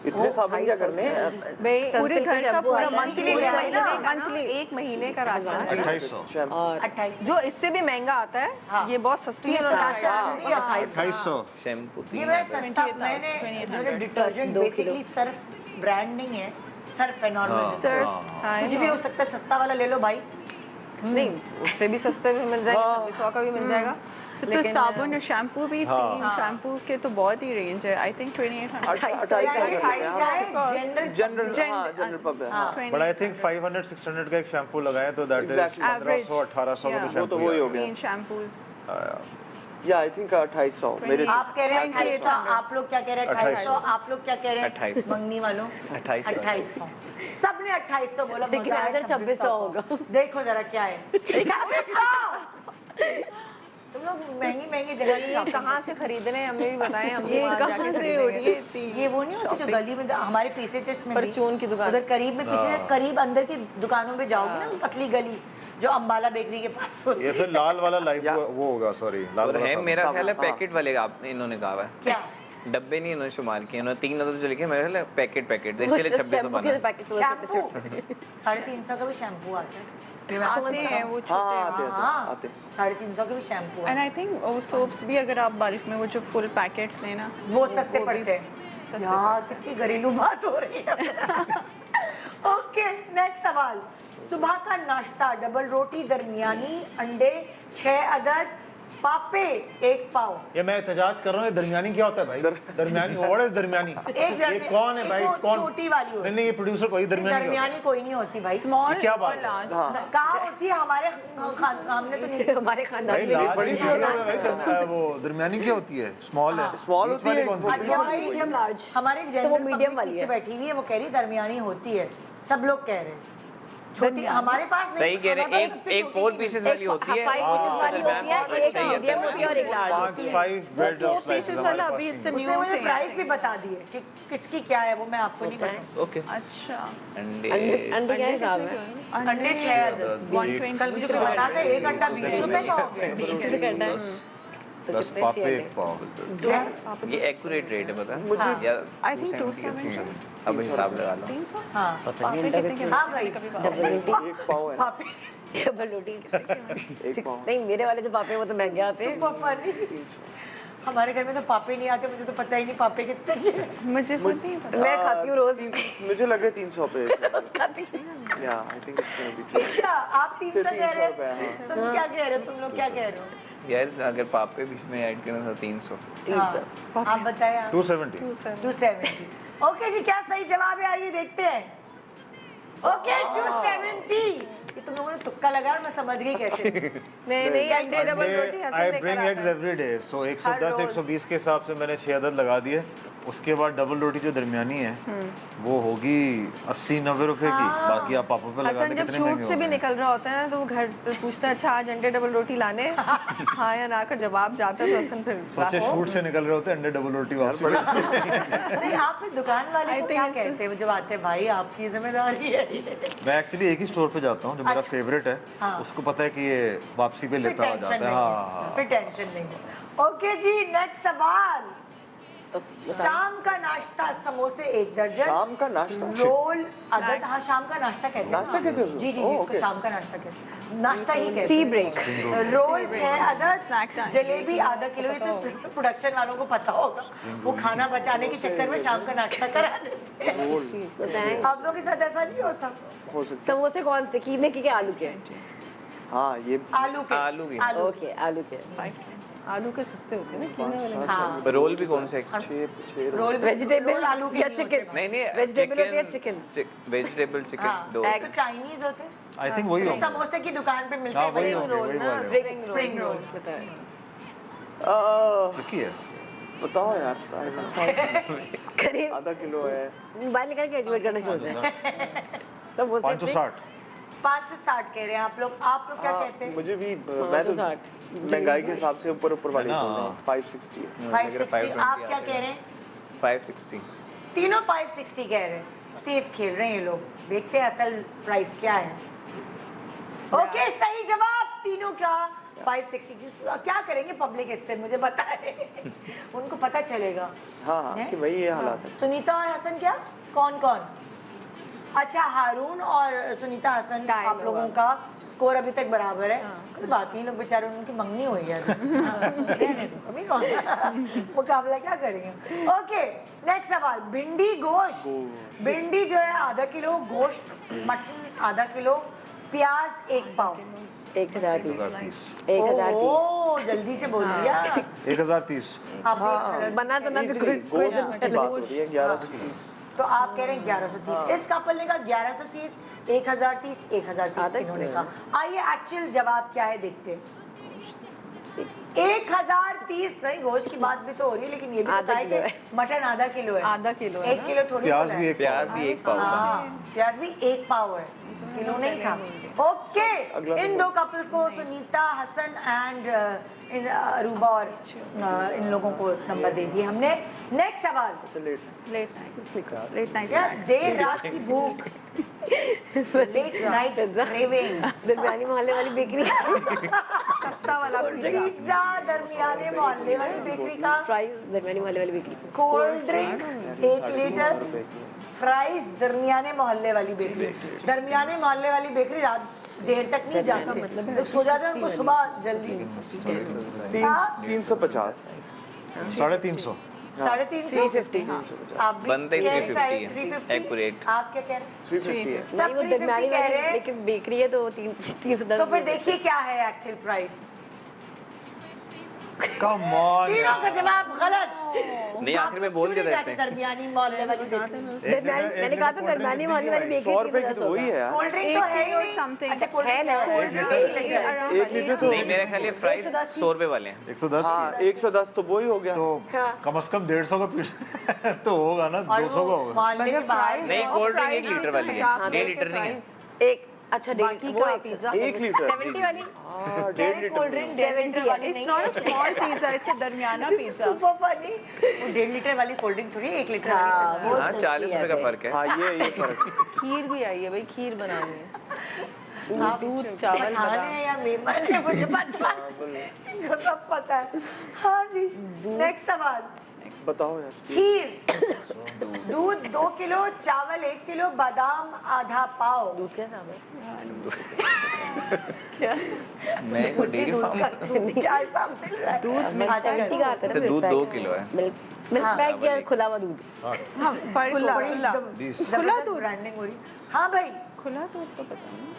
इतने साबुन क्या करने हैं भाई पूरे घर का पूरा मंथली ले महीने आए का ना। एक महीने का राशन है 2800 और 28 जो इससे भी महंगा आता है ये बहुत सस्ती है उन्होंने राशन पूरी 2800 शैम्पू ये मैं सस्ता मैंने जो डिटर्जेंट बेसिकली सर्फ ब्रांड नहीं है सर्फ है नॉर्मल सर्फ कुछ भी हो सकता है सस्ता वाला ले लो भाई नहीं उससे भी सस्ते में मिल जाएगा 2600 का भी मिल जाएगा तो साबुन और शैम्पू भी 3 शैम्पू के तो बहुत ही रेंज है। आई थिंक 2800 जनरल पब है बट आई थिंक 500 600 का एक शैम्पू लगाए तो दैट इज Exactly. 1500 1800 का Yeah. तो वो तो शैम्पू वही हो गया 3 शैम्पूज या आई थिंक 2800 मेरे आप कह रहे हैं 2800 आप लोग क्या कह रहे हैं 2800 आप लोग क्या कह रहे हैं 2800 मंगनी वालों 2800 सबने 2800 बोला लेकिन मजा आया 2600 होगा। देखो जरा क्या है 2600 तुम लोग महंगी महंगी जगह से ये shopping कहाँ से खरीद रहे हैं हमें भी बताएं हम भी ये वहाँ कहाँ जाके से हो रही है करते हैं। ये वो नहीं होती जो गली में हमारे पीछे चेस्ट में भी, परचून की दुकान। उधर करीब में पीछे करीब अंदर की दुकानों में जाओगी ना पतली गली जो अंबाला बेकरी के पास होती ये है फिर लाल वाला लाइफ वो होगा सॉरी लाल और वाला है साबुन। मेरा ख्याल है पैकेट वाले आप इन्होंने कहा है क्या डब्बे नहीं इन्होंने शुमार किए इन्होंने 3 अदद जो लिखे मेरे ख्याल है पैकेट तो वो इसलिए 2600 शैम्पू बना के पैकेट शैम्पू 350 का भी शैम्पू आता है आते हैं वो हाँ छोटे। आते 350 के भी शैम्पू एंड है आई थिंक वो सोप्स भी अगर आप बल्क में वो जो फुल पैकेट्स लेना वो सस्ते पड़ते हैं यार कितनी घरेलू बात हो रही है ओके नेक्स्ट सवाल सुबह का नाश्ता डबल रोटी दरमियानी अंडे 6 अदद पापे 1 पाव ये मैं एहतजाज कर रहा हूँ ये दरमियानी क्या होता है भाई दरमियानी व्हाट इज दरमियानी ये कौन है भाई वो कौन छोटी वाली होती है। नहीं ये प्रोड्यूसर कोई दरमियानी दरमियानी कोई नहीं होती भाई स्मॉल ये क्या बात और है? लार्ज कहाँ होती है हमारे हमने तो नहीं हमारे खानदान भाई में लार्ज बड़ी भी होता है भाई वो दरमियानी क्या होती है स्मॉल है Small बीच होती वाली है, कौन सी अच्छा भाई मीडियम लार्ज हमारे तो वो जनरल medium पब्लिक वाली पीछे है। बैठी हुई है वो कह रही दरमियानी होती है सब लोग कह रहे हैं छोटी हमारे पास सही कह रहे हैं एक 4 पीसेस वाली होती है 5 पीसेस वाली होती है एक मीडियम होती है और एक लार्ज होती है 5 ब्रेड ऑफ पीसेस वाला अभी इट्स उसने न्यू मुझे थिंग। प्राइस भी बता दिए कि किसकी क्या है वो मैं आपको नहीं बताऊं ओके अच्छा अंडे अंडे क्या हिसाब है अंडे 6 अदद 120 कल मुझे कोई बता दे एक अंडा 20 रुपए का हो गया 20 रुपए करना है तो बस कितने पापे चाहिए 1 पाव ये एक्यूरेट रेट है पता है या I think 270 अब हिसाब लगा लो 300 हाँ पता नहीं अंडा कितने हाँ भाई डबल रोटी एक पाव है पापी डबल रोटी एक पाव नहीं मेरे वाले जो पापे हैं वो तो महंगे आते हैं सुपर फनी हमारे घर में तो पापे नहीं आते मुझे तो पता ही नहीं पापे कितने के हैं। मुझे खुद नहीं पता। मैं खाती हूँ रोज मुझे लग रहा है 300 पे रोज खाती हूँ या I think it's gonna be क्या आप 300 कह रहे 300 रुपए, हो तुम क्या कह रहे हो तुम लोग क्या कह रहे हो यार अगर पापे बीच में ऐड करना था 300 हाँ, आप बताएं आप 270 270 ओके जी क्या सही जवाब है आइए देखते हैं ओके 270 ये तुम लोगों ने तुक्का लगाया और मैं समझ गई कैसे नहीं नहीं अंडे डबल रोटी आई हसन ब्रिंग लेकर एग्स आता है एवरी डे सो हर 110 रोज। 120 के हिसाब से मैंने 6 अदद लगा दिए उसके बाद डबल रोटी जो दरमियानी है वो होगी 80-90 रुपए की बाकी आप पापा पे लगा हसन दें जब कितने शूट महंगे से हो भी गए। निकल रहा होता है तो वो घर पे पूछता है अच्छा आज अंडे डबल रोटी लाने हाँ या ना का जवाब जाता है तो हसन फिर सोचे शूट से निकल रहे होते अंडे डबल रोटी वापसी नहीं आप फिर दुकान वाले को क्या कहते हैं जब आते हैं भाई आपकी जिम्मेदारी है ये। मैं एक्चुअली एक ही स्टोर पे जाता हूँ जो मेरा फेवरेट है उसको पता है कि ये वापसी पे फिर लेता आ टेंशन जाता है नहीं हाँ है फिर टेंशन नहीं है ओके जी नेक्स्ट सवाल शाम का नाश्ता समोसे 1 दर्जन। शाम का नाश्ता? रोल आधा, हाँ शाम का नाश्ता कहते हैं। नाश्ता कहते हो उसको? जी जी जी, ओह, इसको okay. शाम का नाश्ता कहते हैं, नाश्ता ही कहते हैं। Tea break. रोल 6 अदद, Snack time. जलेबी आधा किलो। ये तो प्रोडक्शन वालों को पता होगा, वो खाना बचाने के चक्कर में शाम का नाश्ता करा देते हैं। आप लोगों के साथ ऐसा नहीं होता? हो सकता समोसे कौन से, कीमे के क्या आलू के? है। हाँ ये आलू के, आलू के। आलू ओके, आलू के। आलू के सस्ते होते हैं ना, कीमे वाले। हाँ, रोल भी कौन से? रोल वेजिटेबल रोल आलू के या नहीं होते। चिकन? नहीं नहीं, वेजिटेबल होती है चिकन। वेजिटेबल चिकन हाँ, दो। एक तो चाइनीज होते हैं, आई थिंक वही जो होगा। समोसे की दुकान पे मिलते हाँ, हैं, वही वही होंगे, रोल वही ना, वाले। Spring roll. ट्रिकी है। बताओ यार। करीब आधा किलो है। मोबाइल निकाल के एजुकेट करना शुरू होता है। समोसे 560। 5 से 60 कह रहे हैं आप लोग क्या हाँ, कहते हैं? मुझे भी मैं तो 560 महंगाई के हिसाब से ऊपर वाली है ना? बोल रहा हूँ। 560 है। 560। आप क्या कह रहे हैं? 560। तीनों 560 कह रहे हैं। सेफ खेल रहे हैं ये लोग, देखते हैं असल प्राइस क्या है। ओके, सही जवाब तीनों का 560। क्या करेंगे पब्लिक इससे, मुझे बताए। उनको पता चलेगा। हाँ हाँ हैं? कि भाई ये हालात है। सुनीता और हसन क्या, कौन कौन? अच्छा, हारून और सुनीता हसन, आप लोगों का स्कोर अभी तक बराबर है। कोई बात नहीं, लोग बेचारे, उनकी मंगनी हुई है रहने दो, अभी कौन मुकाबला क्या करेंगे। ओके, नेक्स्ट सवाल। भिंडी गोश्त, भिंडी जो है आधा किलो, गोश्त मटन आधा किलो, प्याज 1 पाव। 1030। 1030। 1030। ओ जल्दी से बोल दिया 1030। आप। बना तो ना Easily, गोश्त की बात हो रही है 1130। तो आप कह रहे हैं 1130। इस कपल ने कहा 1130, 1030, 1030 इन्होंने कहा। आइए एक्चुअल जवाब क्या है देखते हैं। 1030 नहीं, गोश्त की बात भी तो हो रही है, लेकिन ये भी आधा बताया किलो कि मटन आधा किलो है। आधा किलो है 1 किलो थोड़ी प्याज बोला भी है। एक प्याज भी 1 पाव। हाँ, प्याज भी 1 पाव है, किलो नहीं था। ओके, इन 2 कपल्स को, Sunita Hasan and in Aruba और इन लोगों को नंबर दे दिए हमने। नेक्स्ट सवाल। लेट नाइट यार, देर रात की भूख, लेट नाइट क्रेविंग, दरमियानी मोहल्ले वाली बेकरी। सस्ता वाला पिज्जा दरमियाने मोहल्ले वाली बेकरी का, फ्राइज दरमियानी मोहल्ले वाली बेकरी। कोल्ड ड्रिंक 1 लीटर, फ्राइज दरमियाने मोहल्ले वाली बेकरी। दरमियाने मोहल्ले वाली बेकरी रात देर तक नहीं जाते, मतलब सो जाते हैं, उनको सुबह जल्दी। 350। 350। 350। 350। आप भी बनते ही कह रहे 350 है, 350? accurate। आप क्या कह रहे हैं? 350 है। नहीं, सब वो 350 दरमियानी कह रहे वाली, हैं। लेकिन बेकरी है तो 310। तो फिर देखिए क्या है एक्चुअल प्राइस। Come on. तीनों का जवाब गलत। नहीं, आखिर में बोल दिया था इसने। दरमियानी मोहल्ले वाली बेकरी। मैंने कहा था दरमियानी मोहल्ले वाली बेकरी 100 रुपए की तो वही है यार। कोल्ड ड्रिंक तो है ही नहीं। something. अच्छा, कोल्ड ड्रिंक है ना? Cold drink 1 litre. 1 लीटर तो नहीं, मेरे ख्याल ये फ्राइज 100 रुपए वाले हैं। 110 हाँ 110 तो वो ही हो गया। तो कम से कम 150 का पीस तो होगा ना, और 200 का वो होगा। मोहल्ले के बाहर नहीं, कोल्ड ड्रिंक 1 लीटर वाली है, 1.5 लीटर नहीं है। एक अच्छा बाकी वो का पिज्जा 1 लीटर। 70 वाली। हाँ कह रहे 1.5 कोल्ड लीटर। ड्रिंक 1.5 लीटर वाली It's नहीं not है। a small pizza, it's a दरमियाना pizza. Super funny. वो 1.5 लीटर वाली कोल्ड ड्रिंक थोड़ी 1 लीटर वाली हाँ, सस्ती वो है। हाँ, 40 रुपए का फर्क है। हाँ ये फर्क है। खीर भी आई है भाई, खीर बनानी है। आप दूध चावल मेहमान बादाम। है या मेहमान है, मुझे पता है, इनको सब पता है। हाँ जी, नेक्स्ट सवाल। बताओ यार। खीर, दूध 2 किलो, चावल 1 किलो, बादाम आधा पाव। दूध कैसा है? मैं को डेयरी दूध फार्म का दूध क्या ऐसा मिल रहा है? मिल्क आजकल। पैक का आता है से ना, दूध मिल्क 2 पैक। किलो है। मिल्क पैक या खुला हुआ दूध? हाँ, फर्क खुला होगा। एकदम जबरदस्त ब्रांडिंग हो रही। हाँ भाई, खुला दूध तो पता नहीं।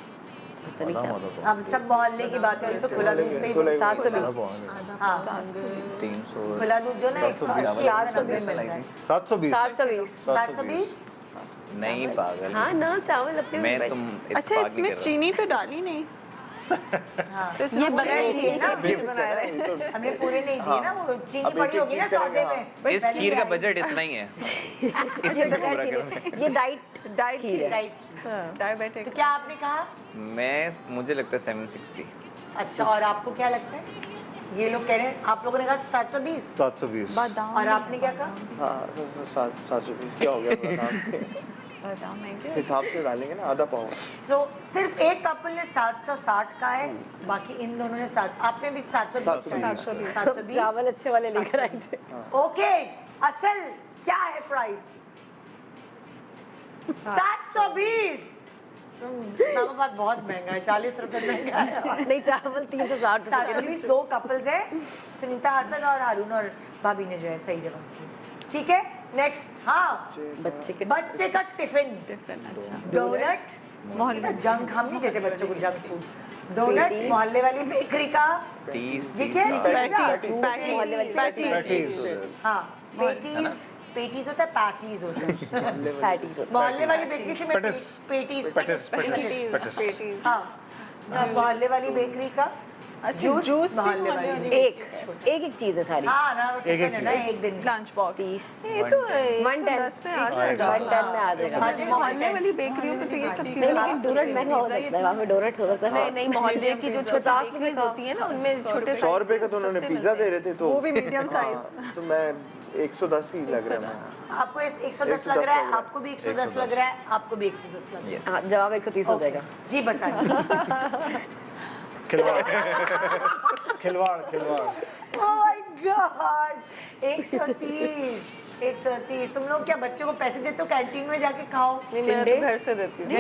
पता नहीं क्या। अब सब मोहल्ले की बात हो रही तो खुला दूध पे ही। 720। हाँ, 300। खुला दूध जो ना 180 90 मिल रहा है। 720। 720। 720। नहीं पागल। हाँ ना, चावल अपने मैं तुम अच्छा, इसमें चीनी तो डाली नहीं। ये बगैर लिए ना, हमने पूरे नहीं दिए ना, वो चीनी पड़ी होगी ना सौदे में। इस खीर का बजट इतना ही है। इससे भी पूरा करूँ। ये डाइट खीर है। डायबिटिक। तो क्या आपने कहा? मुझे लगता है 760। अच्छा, और आपको क्या लगता है? ये लोग कह रहे हैं, आप लोगों ने कहा 720 720। और आपने क्या कहा? हाँ 720 क्या हो गया थोड़ा नाम? बादाम महंगे। हिसाब से डालेंगे ना आधा पाव। सो सिर्फ एक कपल ने 760 का है, बाकी इन दोनों ने आपने भी 720 720 चावल अच्छे वाले लेकर आए थे। ओके, असल क्या है प्राइस? 720। इस्लामाबाद बहुत महंगा है, 40 रुपए महंगा है। नहीं चावल 360 रुपए 720 दो कपल्स है, सुनीता हसन और हारून और भाभी ने जो है सही जवाब दिया। ठीक है, नेक्स्ट। हाँ, बच्चे का टिफिन। अच्छा डोनट, मोहल्ले जंक, हम नहीं देते बच्चों को जंक फूड। डोनट, मोहल्ले वाली बेकरी का, देखिए मोहल्ले वाली पैटीज। हाँ, पेटीज, पेटीज होता है, पैटीज होता है। पैटीज मोहल्ले वाली बेकरी से मैं पेटीज, हाँ, मोहल्ले वाली बेकरी का जूस, मोहल्ले वाली एक चीज है सारी। हाँ ना, वो टिफिन है ना, एक दिन का। Lunch box. ये तो 110 में आ जाएगा। 110 में आ जाएगा। मोहल्ले वाली बेकरियों पे तो ये सब नहीं चीजें लेकिन डोनट महंगा हो सकता है, वहाँ पे डोनट्स हो सकता है। नहीं, मोहल्ले की जो छोटी बेकरीज होती है ना, उनमें छोटे 100 रुपए का तो उन्होंने पिज्जा दे रहे थे, तो वो भी मीडियम साइज। तो मैं 110 ही लग रहा है। आपको 110 लग रहा है, आपको भी 110 लग रहा है, आपको भी 110 लग रहा है। हाँ, जवाब 130 हो जाएगा। जी बताइए। खिलवाड़ खिलवाड़ खिलवाड़। Oh my God, 130। तुम लोग क्या बच्चों को पैसे देते हो कैंटीन में जाके खाओ? नहीं, मैं तो घर से देती हूँ।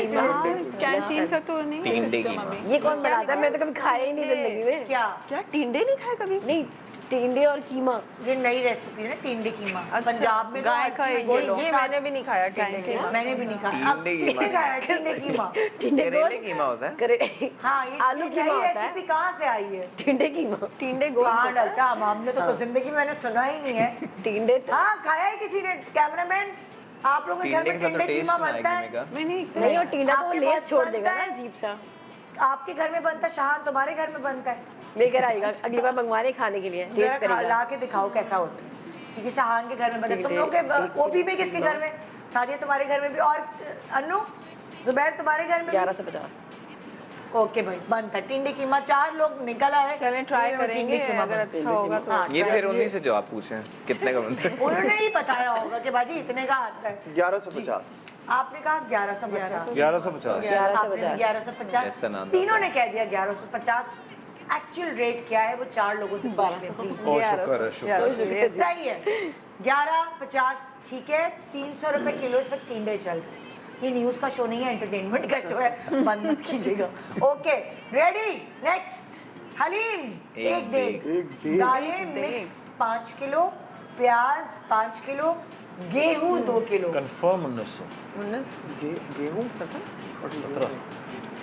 कैंटीन का तो नहीं सिस्टम अभी। ये कौन बनाता है? मैंने तो कभी खाया ही नहीं जिंदगी में। क्या टिंडे नहीं खाए कभी? नहीं, टिंडे और कीमा। ये नई रेसिपी है ना, टिंडे कीमा। अच्छा, पंजाब में गाय का ये ये मैंने भी नहीं खाया टिंडे कीमा। मैंने भी नहीं खाया। अब किसने खाया टिंडे कीमा? टिंडे करेले कीमा होता है। करे हाँ, ये आलू कीमा नई होता है। रेसिपी कहाँ से आई है? टिंडे कीमा। टिंडे कहाँ डलता है? हमने तो जिंदगी में मैंने सुना ही नहीं है। टिंडे हाँ, खाया है किसी ने? कैमरामैन, आप लोगों के घर में टिंडे कीमा बनता है? नहीं, और टिंडा तो वो आपके लेस पास छोड़ बनता देगा ना है? अजीब सा। आपके घर में बनता है, शाह तुम्हारे घर में बनता है? लेकर आएगा अगली बार मंगवाने खाने के लिए, टेस्ट करेगा। ला के दिखाओ कैसा होता है। ठीक है, शाहान के घर में बनता है। तुम लोग के ओपी में किसके घर में? सादिया तुम्हारे घर में भी, और अनु, जुबैर तुम्हारे घर में भी? 1150। ओके भाई, बनता है टिंडे कीमा। 4 लोग निकल आए। चलें, ट्राई टिंडे करेंगे, कीमा अगर बनता है। अच्छा होगा तो। हाँ, ये try फिर उन्हीं करिए। से जो आप पूछे कितने का बनता है। उन्होंने ही बताया होगा कि बाजी इतने का आता है। 1150। आपने कहा 1150। 1150। 1150। 1150। Yes, Sananda। तीनों ने कह दिया 1150। एक्चुअल रेट क्या है वो 4 लोगों से पूछ लें प्लीज। ओ शुक्र है, शुक्र है। सही है, 1150 ठीक है। 300 रुपए किलो इस वक्त टिंडे चल रहे हैं। ये न्यूज का शो नहीं है, एंटरटेनमेंट का शो है, बंद मत कीजिएगा। Okay, ready, next. हलीम एक दिन, दालें मिक्स 5 किलो, प्याज 5 किलो, गेहूं 2 किलो। कंफर्म 1900। 1700।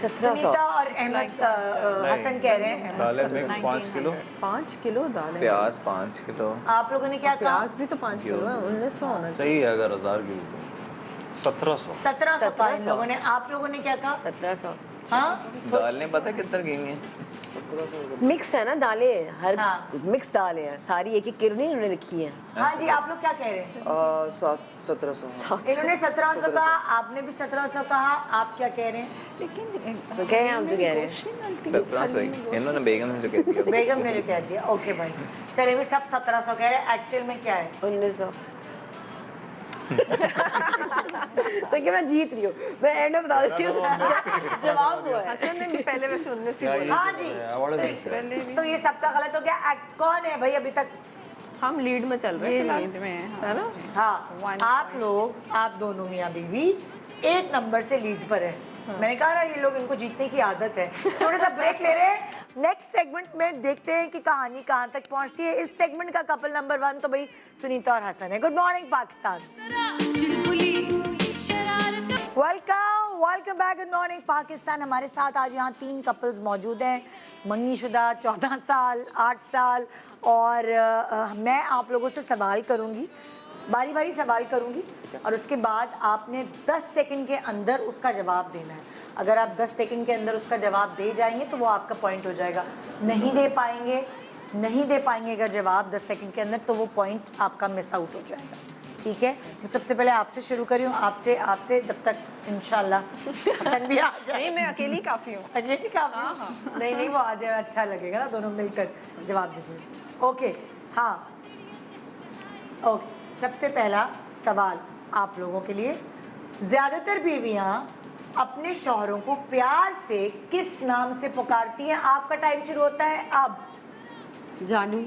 सुनीता और अहमद हसन कह रहे हैं। दालें मिक्स 5 किलो। 5 किलो दालें। प्याज 5 किलो। आप लोगों ने क्या कहा? प्याज भी तो 5 किलो है, 1900 होना चाहिए। सही है, अगर 1000 की तो 1700। 1700 कहा इन लोगों ने। आप लोगों ने क्या कहा? 1700। हाँ, दालें पता है कितना की हैं? मिक्स है ना दालें, हर हाँ। मिक्स दालें हैं सारी, एक एक किलो नहीं उन्होंने लिखी है। हाँ जी, आप लोग क्या कह रहे हैं? 1700। इन्होंने 1700 कहा, आपने भी 1700 कहा, आप क्या कह रहे हैं? तो कहे हम जो कह रहे हैं 1700 ही। इन्होंने बेगम ने जो कह दिया। बेगम ने जो कह दिया। ओके भाई, चलिए भी सब 1700 कह रहे हैं, एक्चुअल में क्या है? 1900। तो क्या मैं जीत रही हूँ? मैं एंड में बता देती हूँ जवाब वो है। हसन ने भी पहले वैसे 19 ही बोला। हाँ जी, तो ये सबका गलत हो गया। कौन है भाई अभी तक? हम लीड में चल रहे हैं फिलहाल, लीड में है ना? हाँ, आप लोग, आप दोनों मियाँ बीवी 1 नंबर से लीड पर है। मैंने कहा ना, ये लोग, इनको जीतने की आदत है। थोड़ा सा ब्रेक ले रहे हैं, नेक्स्ट सेगमेंट में देखते हैं कि कहानी कहाँ तक पहुँचती है। इस सेगमेंट का कपल नंबर 1 तो भाई सुनीता और हसन है। Good morning Pakistan. Welcome back. Good morning Pakistan. हमारे साथ आज यहाँ 3 कपल्स मौजूद हैं, मंगनीशुदा, 14 साल, 8 साल, और मैं आप लोगों से सवाल करूँगी, बारी बारी सवाल करूँगी, और उसके बाद आपने 10 सेकंड के अंदर उसका जवाब देना है। अगर आप 10 सेकंड के अंदर उसका जवाब दे जाएंगे तो वो आपका पॉइंट हो जाएगा। नहीं दे पाएंगे अगर जवाब 10 सेकंड के अंदर, तो वो पॉइंट आपका मिस आउट हो जाएगा। ठीक है, मैं सबसे पहले आपसे शुरू करी हूँ, आपसे जब तक इंशाल्लाह हसन भी आ जाए। नहीं, मैं अकेली काफ़ी हूँ। अकेली काफ़ी? नहीं, वो आ जाए, अच्छा लगेगा ना, दोनों मिलकर जवाब देते। ओके, हाँ, ओके। सबसे पहला सवाल आप लोगों के लिए। ज़्यादातर बीवियाँ अपने शौहरों को प्यार से किस नाम से पुकारती हैं? आपका टाइम शुरू होता है अब। जानू।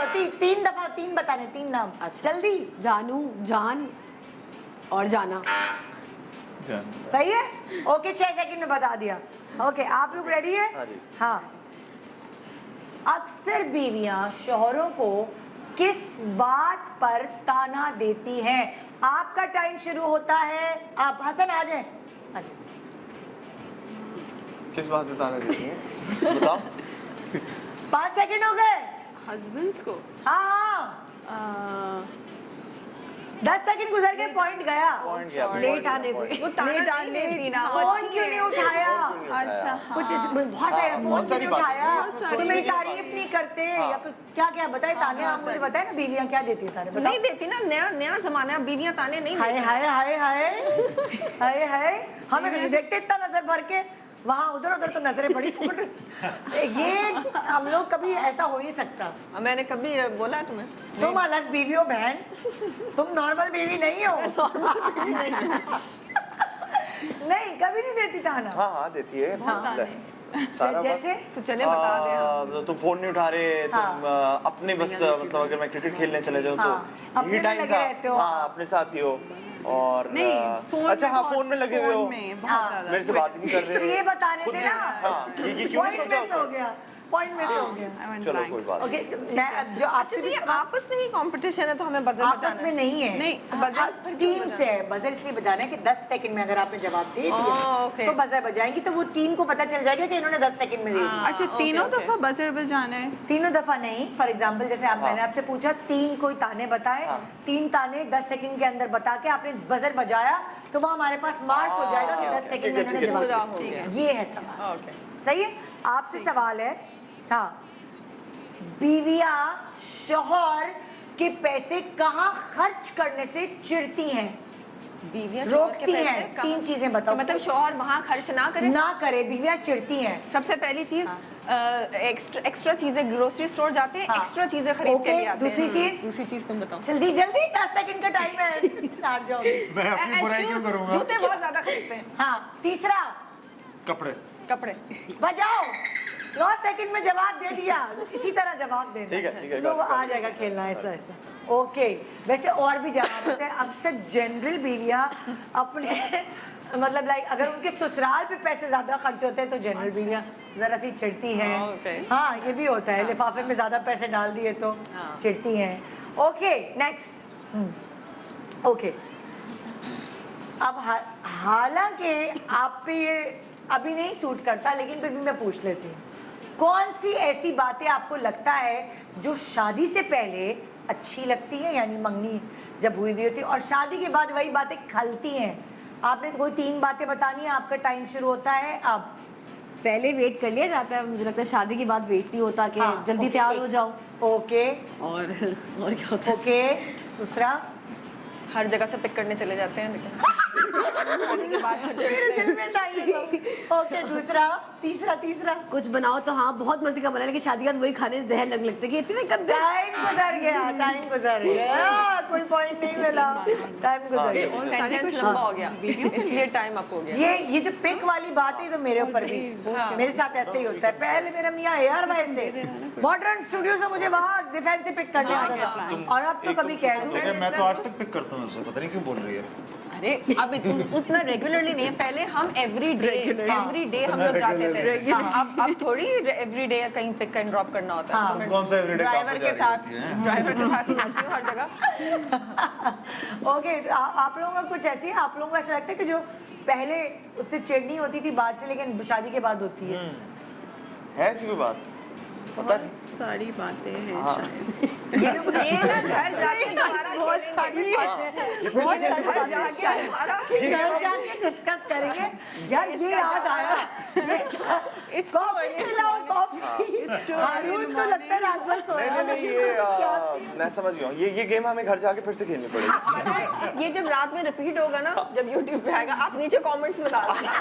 तीन दफा तीन बताने, 3 नाम। अच्छा। जल्दी। जानू, जान और जाना। सही है? ओके 6 सेकंड में बता दिया। ओके आप लोग रेडी है? हाँ जी। हाँ। अक्सर बीवियां शौहरों को किस बात पर ताना देती हैं? आपका टाइम शुरू होता है। आप हसन आ जाए। किस बात पे ताना देती हैं? बताओ। 5 सेकंड हो गए। हस्बैंड्स को हाँ 10 सेकंड गुजर गए, पॉइंट गया। लेट आने पे वो ताना नहीं देती ना, वो फोन अच्छी क्यों है। नहीं उठाया? अच्छा कुछ बहुत सारे फोन बहुत क्यों सारी नहीं बातें, उठाया? बहुत सारी तो मेरी बातें। तारीफ नहीं करते या फिर क्या क्या बताए? ताने आप मुझे बताए ना, बीवियां क्या देती है ताने? नहीं देती ना, नया नया जमाना है, बीवियां ताने नहीं हाय देती। हाय हाय हाय हाय हाय, हमें तो नहीं देखते इतना नजर भर के, वहाँ उधर उधर तो नजरें बड़ी फुट। ये हम लोग कभी ऐसा हो ही नहीं सकता। मैंने कभी बोला है तुम्हें? तुम अलग बीवी हो बहन, तुम नॉर्मल बीवी नहीं हो। नहीं कभी नहीं देती ताना। हाँ देती है। सारा जैसे तो चले बता दे हम। तुम फोन नहीं उठा रहे, तुम अपने बस मतलब अगर मैं क्रिकेट खेलने चले जाऊँ हाँ, तो अपने यही में टाइम लगे था। रहते हो। हाँ अपने साथ ही हो और नहीं फोन अच्छा हाँ फोन में लगे हुए हो, बहुत ज्यादा मेरे से बात ही नहीं कर तो रहे ये हो। बताने थे ना, हाँ ये क्यों नहीं पॉइंट मिस हो सोचा? गया, पॉइंट मिस हो गया। I went चलो blank. कोई बात ओके मैं अब जो आपसे अच्छा भी ये आपस में ही कंपटीशन है तो हमें बजर आपस बजाना में है। नहीं है, नहीं, बजर टीम से है। बजर इसलिए बजाना है कि 10 सेकंड में अगर आपने जवाब दे दिया ओके। तो बजर बजाएंगी, तो वो टीम को पता चल जाएगा कि इन्होंने 10 सेकंड में दे दिया। अच्छा तीनों दफा बजर बजाना है? तीनों दफा नहीं, फॉर एग्जाम्पल जैसे आप मैंने आपसे पूछा 3 कोई ताने बताए, 3 ताने 10 सेकंड के अंदर बता के आपने बजर बजाया तो वो हमारे पास मार्क हो जाएगा कि 10 सेकंड में इन्होंने जवाब दिया। ये है सवाल। सही है? आपसे सवाल है, हाँ, बीवियां शौहर के पैसे कहाँ खर्च करने से चिढ़ती हैं? बीवियां शौहर के रोकती पैसे हैं। कहाँ- 3 चीजें बताओ। मतलब शौहर वहाँ खर्च ना करे। ना करे, बीवियां चिढ़ती हैं। सबसे पहली चीज एक्स्ट्रा चीजें, ग्रोसरी स्टोर जाते हैं, हाँ। एक्स्ट्रा चीजें खरीद के ओके, लिए आते हैं। दूसरी चीज? दूसरी चीज तुम बताओ। जल्दी जल्दी 10 सेकंड का टाइम है, हार जाओगे। मैं अपनी बुराई क्यों करूंगा? जूते बहुत ज्यादा खरीदते हैं। हाँ तीसरा कपड़े। कपड़े। बजाओ। 9 सेकंड में जवाब दे दिया, इसी तरह जवाब देना। ठीक है, लोग आ जाएगा खेलना ऐसा ऐसा। ओके वैसे और भी जवाब होते हैं। अक्सर जनरल बीवियां अपने मतलब लाइक अगर उनके ससुराल पे पैसे ज्यादा खर्च होते हैं तो जनरल बीवियां जरा सी चिढ़ती हैं। हाँ ये भी होता है, लिफाफे में ज्यादा पैसे डाल दिए तो चिढ़ती हैं। Okay next. ओके अब हालांकि आप पे ये अभी नहीं सूट करता लेकिन फिर भी मैं पूछ लेती हूँ, कौन सी ऐसी बातें आपको लगता है जो शादी से पहले अच्छी लगती है, यानी मंगनी जब हुई हुई होती है, और शादी के बाद वही बातें खलती हैं? आपने तो कोई 3 बातें बतानी है, आपका टाइम शुरू होता है अब। पहले वेट कर लिया जाता है, मुझे लगता है शादी के बाद वेट नहीं होता कि हाँ, जल्दी ओके, तैयार एक। हो जाओ। ओके और क्या होता है? ओके दूसरा? हर जगह से पिक करने चले जाते हैं लेकिन शादी के बाद मेरे दिल में था ये सब। ओके दूसरा, तीसरा कुछ बनाओ तो हाँ बहुत मजे का बना, लेकिन शादी के बाद वही खाने जहर लगने लगते कि इतने गंदे। टाइम गुजर गया, कोई पॉइंट नहीं मिला, टाइम गुजर गया। सेंटेंस लंबा हो गया इसलिए टाइम अप हो गया। ये जो पिक वाली बात है तो मेरे ऊपर भी, मेरे साथ ऐसे ही होता है। पहले मेरा मियाँ एयर वाई से मॉडर्न स्टूडियो से मुझे वहाँ डिफेंस से पिक करने आता था, और अब तो कभी कह दूँ मैं तो आज तक पिक करता हूँ उससे, पता नहीं क्यों बोल रही है। अरे अब उतना रेगुलरली नहीं है, पहले हम एवरी डे हम लोग जाते थे। अब थोड़ी एवरी डे कहीं पिक एंड ड्रॉप करना होता है। तो मैं कौन सा everyday काम ड्राइवर पे के जा साथ रही होती है? ड्राइवर के साथ ही जाती हूँ हर जगह। ओके आप लोगों का कुछ ऐसी है, आप लोगों को ऐसा लगता है कि जो पहले उससे चिढ़नी होती थी बाद से, लेकिन शादी के बाद होती है? है ऐसी कोई बात? पता नहीं। सारी बातें हैं हाँ। शायद। ये लोग ये ना घर जाके दोबारा खेलेंगे। घर जाके दोबारा घर जाके डिस्कस करेंगे। यार ये याद आया, कॉफी पिलाओ कॉफी। हारून तो लगता है रात भर सोया। नहीं ये मैं समझ गया हूँ। ये गेम हमें घर जाके फिर से खेलनी पड़ेगी। पता है, ये जब रात में रिपीट होगा ना, जब YouTube पे आएगा, आप नीचे कमेंट्स में डाल देना।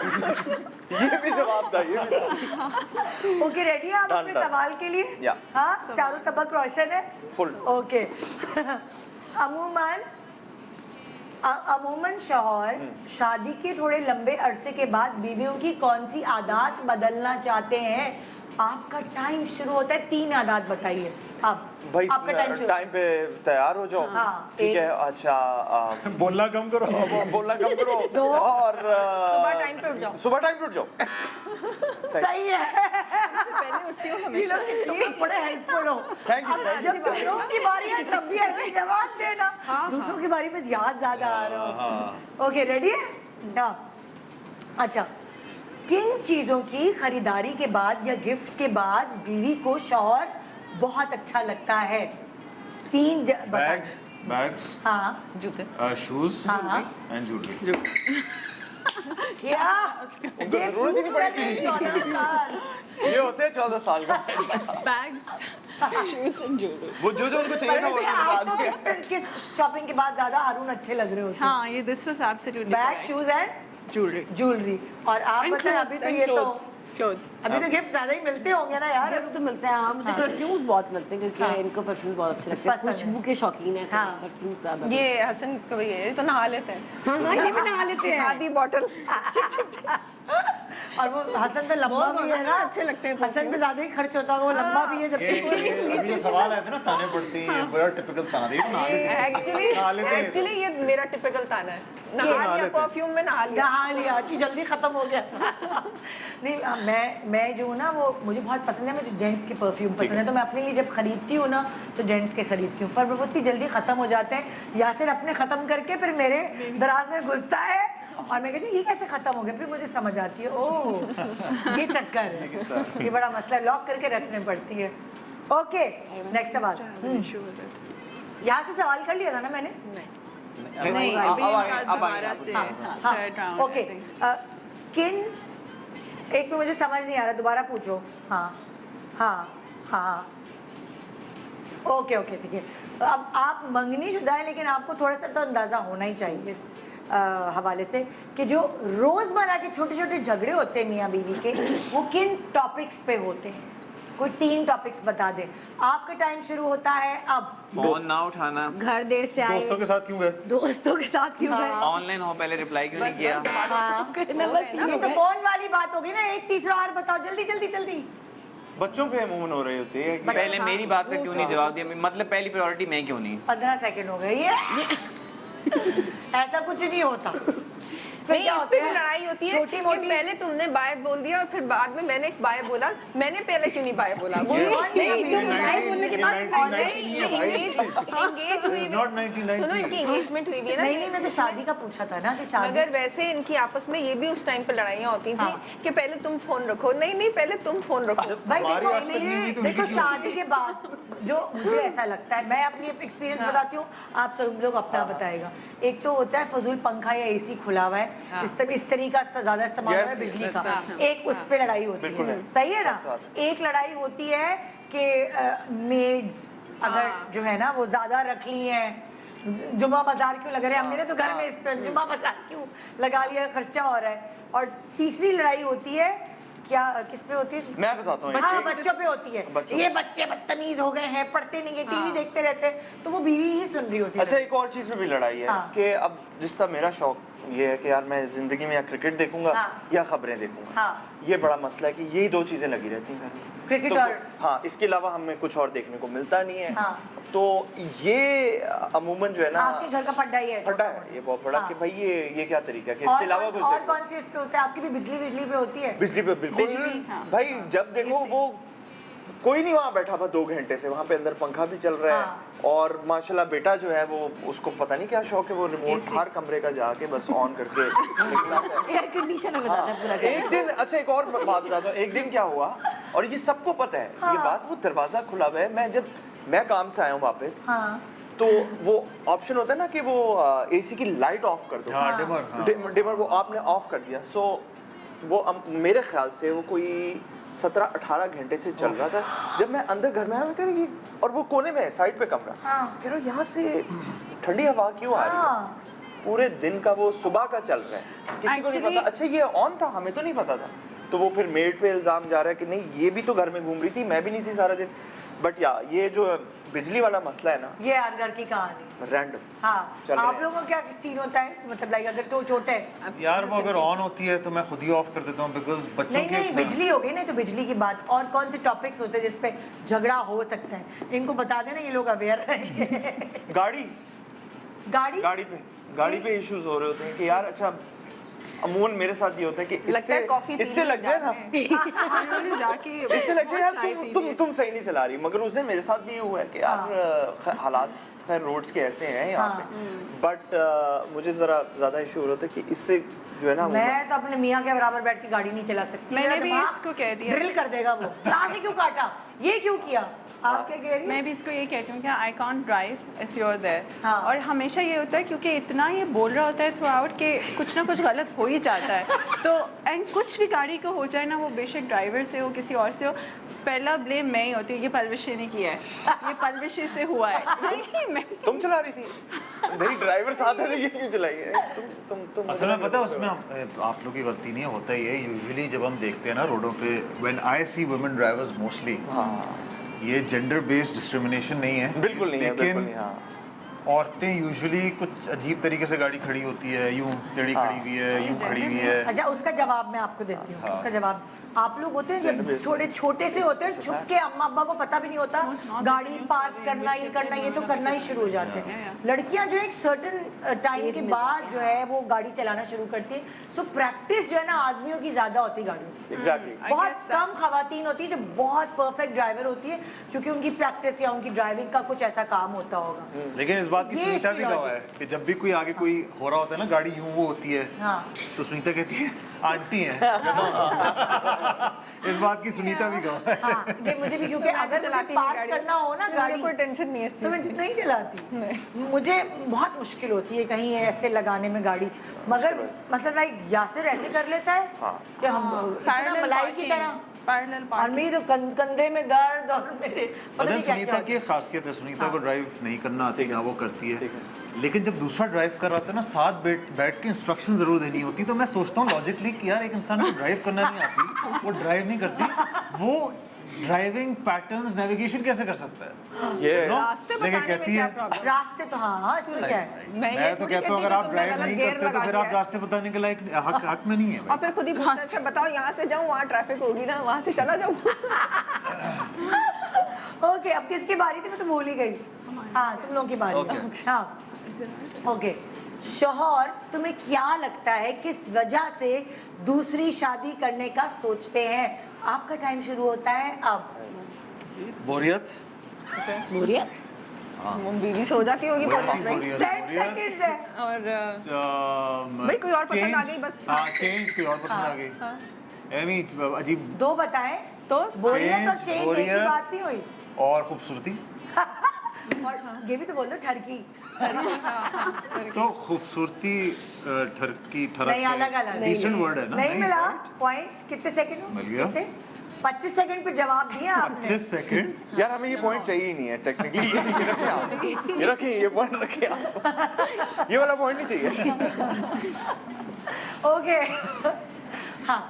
ये भी जवाब था, ये भी था। ओके रेडी आप अपने Done. सवाल के लिए? या। हाँ चारों तबक रोशन है? Full. ओके अमूमन शौहर शादी के थोड़े लंबे अरसे के बाद बीवियों की कौन सी आदत बदलना चाहते हैं? आपका टाइम शुरू होता है, 3 आदत बताइए अब। भाई आपका टाइम शुरू। टाइम पे तैयार हो जाओ। हाँ, ठीक है, एक- अच्छा बोलना कम करो। बोलना कम करो दो। और सुबह टाइम पे उठ जाओ। सुबह टाइम पे उठ जाओ। सही है। पहले उठती हूँ ये हमेशा। लोग तुम लोग बड़े हेल्पफुल हो। Thank you, अब thank जब तुम लोगों की बारी है तब भी ऐसे ही जवाब देना। दूसरों की बारी में याद ज्यादा आ रहा हो। ओके, रेडी है? हाँ। अच्छा, किन चीजों की खरीदारी के बाद या गिफ्ट के बाद बीवी को शौहर बहुत अच्छा लगता है? बैग, बैग्स, हाँ, जूते। शूज हाँ। And jewellery. क्या ये जरूरत ही नहीं पड़ेगी। 14 साल ये होते हैं 14 साल का। Bags, shoes and jewellery. वो जो जो उनको चाहिए था वो वैसे उनको आपको बता दिया। किस शॉपिंग के बाद ज्यादा हारून अच्छे लग रहे होते हैं? हाँ, ये this was absolutely bag, shoes and jewellery. Jewellery. और आप बताएं, अभी तो ये तो क्लोथ्स। अभी तो गिफ्ट ज्यादा ही मिलते होंगे ना यार। गिफ्ट तो मिलते हैं। हाँ, मुझे परफ्यूम्स बहुत मिलते हैं क्योंकि हाँ। इनको परफ्यूम बहुत अच्छे लगते हैं। पसंद है। खुशबू के शौकीन है, हाँ। परफ्यूम ज्यादा। ये हसन को ये तो नहा लेते हैं। हाँ हाँ, ये भी नहा लेते हैं। आधी बॉटल। और वो हसन तो लंबा बहुत भी है ना, अच्छे लगते हैं हसन पे ज्यादा ही खर्च होता होगा, वो लंबा भी है जब अभी जो सवाल आए थे ना ताने पड़ती हैं, बड़ा टिपिकल ताना है। नहा लेते हैं। नहा लेते हैं। एक्चुअली ये मेरा टिपिकल ताना है। नहा लिया, लेते हैं। परफ्यूम में नहा लिया। नहा लिया कि जल्दी खत्म हो गया। नहीं, मैं जो हूँ ना वो मुझे बहुत पसंद है, मुझे जेंट्स के परफ्यूम पसंद है, तो मैं अपने लिए जब खरीदती हूँ ना तो जेंट्स के खरीदती हूँ, पर वो इतनी जल्दी खत्म हो जाते हैं। यासिर अपने खत्म करके फिर मेरे दराज में घुसता है और मैं कहती हूँ ये कैसे खत्म हो गया, फिर मुझे समझ आती है ओह ये चक्कर है, ये बड़ा मसला है, लॉक करके रखने पड़ती है। ओके, नेक्स्ट सवाल। यहाँ से सवाल कर लिया था ना मैंने? नहीं, अब अभी आगे, इनका अब दोबारा आगे। से हाँ, थर्ड राउंड। ओके। किन एक में मुझे समझ नहीं आ रहा, दोबारा पूछो। हाँ हाँ हाँ, ओके ओके ठीक है। अब आप मंगनी शुदा है, लेकिन आपको थोड़ा सा तो अंदाज़ा होना ही चाहिए इस हवाले से कि जो रोज़मर्रा के छोटे छोटे झगड़े होते हैं मियाँ बीवी के, वो किन टॉपिक्स पे होते हैं? कोई 3 टॉपिक्स बता दें। आपका टाइम शुरू होता है अब। फोन ना उठाना, घर देर से आए, दोस्तों के साथ क्यों गए? दोस्तों के साथ क्यों गए? ऑनलाइन हो पहले रिप्लाई क्यों नहीं किया। ये तो फोन वाली बात होगी ना। एक तीसरा और बताओ, जल्दी जल्दी जल्दी। बच्चों पे अमूमन हो रही होती है कि पहले मेरी बात का क्यों नहीं जवाब दिया, मतलब पहली प्रायोरिटी मैं क्यों नहीं। 15 सेकंड हो गए ये। ऐसा कुछ नहीं होता। नहीं, क्या इस होता पे है? भी लड़ाई होती है छोटी कि मोटी पहले तुमने बाय बोल दिया और फिर बाद में मैंने बाय बोला। मैंने पहले क्यों नहीं बाय बोला? वो बाय बोलने के बाद एंगेज हुई Not 1990. सुनो, इनकी एंगेजमेंट हुई भी है ना। नहीं नहीं, मैं तो शादी का पूछा था ना कि शादी। मगर वैसे इनकी आपस में ये भी उस टाइम पे लड़ाइयाँ होती थी कि पहले तुम फोन रखो। नहीं नहीं, पहले तुम फोन रखो। भाई हमारी देखो, आज तक नहीं हुई तो देखो उनकी क्यों शादी के बाद जो मुझे ऐसा लगता है, मैं अपनी एक्सपीरियंस बताती हूँ, आप सब लोग अपना बताएगा। एक तो होता है फजूल पंखा या एसी खुला हुआ है, इस तरीका से ज्यादा इस्तेमाल हो रहा है Yes, बिजली का, एक उस पे लड़ाई होती बिल्कुल है, है। सही है ना। एक लड़ाई होती है कि मेड्स अगर जो है ना वो ज्यादा रख ली हैं, जुम्मा बाजार क्यों लग रहे हैं, मेरे तो घर में इस पे जुम्मा बाजार क्यों लगा लिया, खर्चा हो रहा है। और तीसरी लड़ाई होती है, क्या किस पे होती है? मैं बताता हूँ। हाँ, बच्चों पे होती है। बच्चों ये बच्चे बदतमीज हो गए हैं, पढ़ते नहीं है, टीवी देखते रहते हैं, तो वो बीवी ही सुन रही होती है। अच्छा, एक और चीज में भी लड़ाई है हाँ। कि अब जिस तरह मेरा शौक ये है कि यार मैं जिंदगी में या क्रिकेट देखूंगा हाँ। या खबरें देखूंगा। हाँ। ये बड़ा मसला है कि यही 2 चीजें लगी रहती हैं घर में। क्रिकेट तो और हाँ, इसके अलावा हमें कुछ और देखने को मिलता नहीं है। हाँ। तो ये अमूमन जो है ना, आपके घर का पड्डा ही है, फटा है ये बहुत बड़ा हाँ। कि भाई ये क्या तरीका है कि और इसके अलावा कुछ और देखो। कौन सी इस पे होता है? आपकी भी बिजली पे होती है? बिजली पे बिल्कुल बिजली, हाँ। भाई जब देखो वो कोई नहीं वहाँ बैठा हुआ 2 घंटे से, वहाँ पे अंदर पंखा भी चल रहा है। हाँ। और माशाल्लाह बेटा जो है वो उसको पता नहीं क्या शौक है, वो रिमोट हर कमरे का जाके बस ऑन करके निकलाता है। एयर कंडीशनर बजाता है पूरा घर। एक दिन, अच्छा एक और बात बताता हूँ, एक दिन क्या हुआ और ये सबको पता है ये बात, वो दरवाजा खुला हुआ है, मैं काम से आया हूँ वापस, हाँ तो वो ऑप्शन होता है ना कि वो एसी की लाइट ऑफ कर दो, हाँ, डिमर, हाँ। डिमर वो आपने ऑफ कर दिया। सो वो मेरे ख्याल से वो कोई 17-18 घंटे से चल रहा था। जब मैं अंदर घर में आया, मैं कह रही, और वो कोने में है, साइड पे कमरा, हाँ। फिर यहाँ से ठंडी हवा क्यों आ रही है? हाँ। पूरे दिन का वो सुबह का चल रहा है, किसी को नहीं Actually- पता। अच्छा ये ऑन था, हमें तो नहीं पता था। तो वो फिर मेड पे इल्जाम जा रहा है कि नहीं ये भी तो घर में घूम रही थी, मैं भी नहीं थी सारा दिन। बट या ये जो बिजली वाला मसला है ना, ये हर घर की कहानी। रैंडम हाँ, चल रहे आप हैं। लोगों का क्या सीन होता है, मतलब लाइक अगर तो छोटे यार वो अगर ऑन होती है तो मैं खुद ही ऑफ कर देता हूँ, बिकॉज बच्चों नहीं के नहीं बिजली हो गई नहीं तो बिजली की बात, और कौन से टॉपिक्स होते हैं जिस पे झगड़ा हो सकता है, इनको बता देना, ये लोग अवेयर रहेंगे। गाड़ी गाड़ी पे इश्यूज हो रहे होते हैं कि यार अच्छा, अमूमन मेरे साथ ये होता है कि लगता है कॉफी इससे लग जाए ना, उन्होंने जाके इससे लग जाए यार चाय पी तुम सही नहीं चला रही। मगर उस दिन मेरे साथ भी ये हुआ है कि यार हालात खैर रोड्स के ऐसे हैं यहाँ पे, बट मुझे जरा ज्यादा इशू हो रहा था कि इससे जो है ना मैं तो अपने मियाँ के बराबर बैठ के गाड़ी नहीं चला सकती, मैंने मेरा भी दिमाग इसको कह दिया। ड्रिल कर देगा वो, यहाँ से क्यों काटा, ये क्यों किया, आप क्या कह रही मैं हैं? भी इसको ये कहती हूँ कि I can't drive if you are there. हाँ। और हमेशा ये होता है क्योंकि इतना ये बोल रहा होता है थ्रू आउट के कुछ ना कुछ गलत हो ही जाता है, तो एंड कुछ भी गाड़ी को हो जाए ना, वो बेशक ड्राइवर से हो किसी और से हो, पहला ब्लेम मैं ही होती है, ये परवरिश ने किया है, ये परवरिश से हुआ है। नहीं मैं तुम चला रही थी, मेरी ड्राइवर साथ है तो ये क्यों चलाई है? तुम असल में पता है उसमें आप लोग की गलती नहीं है, होता ही है यूजुअली जब हम देखते हैं ना रोडों पे, when I see women drivers mostly, ये जेंडर बेस्ड डिस्क्रिमिनेशन नहीं है, बिल्कुल नहीं है, बिल्कुल लेकिन नहीं, हाँ। औरतें यूजुअली कुछ अजीब तरीके से गाड़ी खड़ी होती है, यूं टेढ़ी खड़ी हुई है, यूं खड़ी हुई है। अच्छा उसका जवाब मैं आपको देती हूँ, उसका जवाब आप लोग होते हैं जब थोड़े छोटे से होते हैं, छुप के अम्मा अब्बा को पता भी नहीं होता, गाड़ी पार्क करना ये तो करना ही शुरू हो जाते हैं। लड़कियां जो एक सर्टेन टाइम के बाद जो है वो गाड़ी चलाना शुरू करती है, सो प्रैक्टिस जो है ना आदमियों की ज्यादा होती है गाड़ियों की। एग्जैक्टली बहुत कम खवातीन होती है जो बहुत परफेक्ट ड्राइवर होती है, क्योंकि उनकी प्रैक्टिस या उनकी ड्राइविंग का कुछ ऐसा काम होता होगा। लेकिन इस बात की ये सुनीता इसकी भी गवाह logic। है कि जब भी कोई आगे कोई हो रहा होता है ना, गाड़ी यूं वो होती है, हाँ। तो सुनीता कहती है आंटी है। इस बात की सुनीता भी गवाह है। हाँ, ये मुझे भी, क्योंकि अगर मुझे पार्क करना हो ना गाड़ी, कोई टेंशन नहीं है इस तो मैं नहीं चलाती, मुझे बहुत मुश्किल होती है कहीं ऐसे लगाने में गाड़ी, मगर मतलब लाइक यासिर ऐसे कर लेता है कि हम इतना मलाई की तरह, पैरेलल और मेरी तो कंधे में दर्द, और मेरे पता मदन नहीं क्या सुनीता क्या की एक खासियत है, सुनीता को ड्राइव नहीं करना आती ना, वो करती है, लेकिन जब दूसरा ड्राइव कर रहा था ना, साथ बैठ के इंस्ट्रक्शन जरूर देनी होती, तो मैं सोचता हूँ लॉजिकली कि यार एक इंसान को ड्राइव करना नहीं आती, वो ड्राइव नहीं करती, वो ड्राइविंग पैटर्न्स नेविगेशन कैसे कर सकता है? ये रास्ते लेकिन बताने में कहती क्या है प्रॉब्लम? रास्ते तो हाँ इसमें क्या है, मैं तो कहता हूँ अगर आप ड्राइव नहीं करते तो फिर आप रास्ते बताने के लायक हक में नहीं है और फिर खुद ही पूछते हैं, अच्छा बताओ यहाँ से जाऊँ, वहाँ ट्रैफिक होगी ना, वहाँ से चला जाऊँ। ओके अब किसकी बारी थी, मैं तो भूल ही गई। हाँ तुम लोगों की बारी है। हाँ ओके, शौहर तुम्हें क्या लगता है किस वजह से दूसरी शादी करने का सोचते हैं? आपका टाइम शुरू होता है अब। बोरियत, बोरियत वो बीवी से हो जाती होगी बहुत बोरियत, बोरियत, 10 सेकंड्स है। और भाई कोई और पसंद आ गई बस। हाँ चेंज, कोई और पसंद आ गई, एमी अजीब, दो बताएं तो बोरियत और Change, चेंज एक ही बोरियत। बात नहीं हुई। और खूबसूरती, और ये भी तो बोल दो ठरकी, तो खूबसूरती ठरकी नहीं अलग अलग डिसेंट वर्ड है ना, नहीं मिला पॉइंट। कितने सेकंड हो? मिल गया। कितने? 25 सेकंड पे जवाब दिया आपने। 25 सेकंड। यार हमें ये पॉइंट चाहिए ही नहीं है टेक्निकली, ये रखिए ये पॉइंट रखिए आप, ये वाला पॉइंट नहीं चाहिए। ओके हाँ,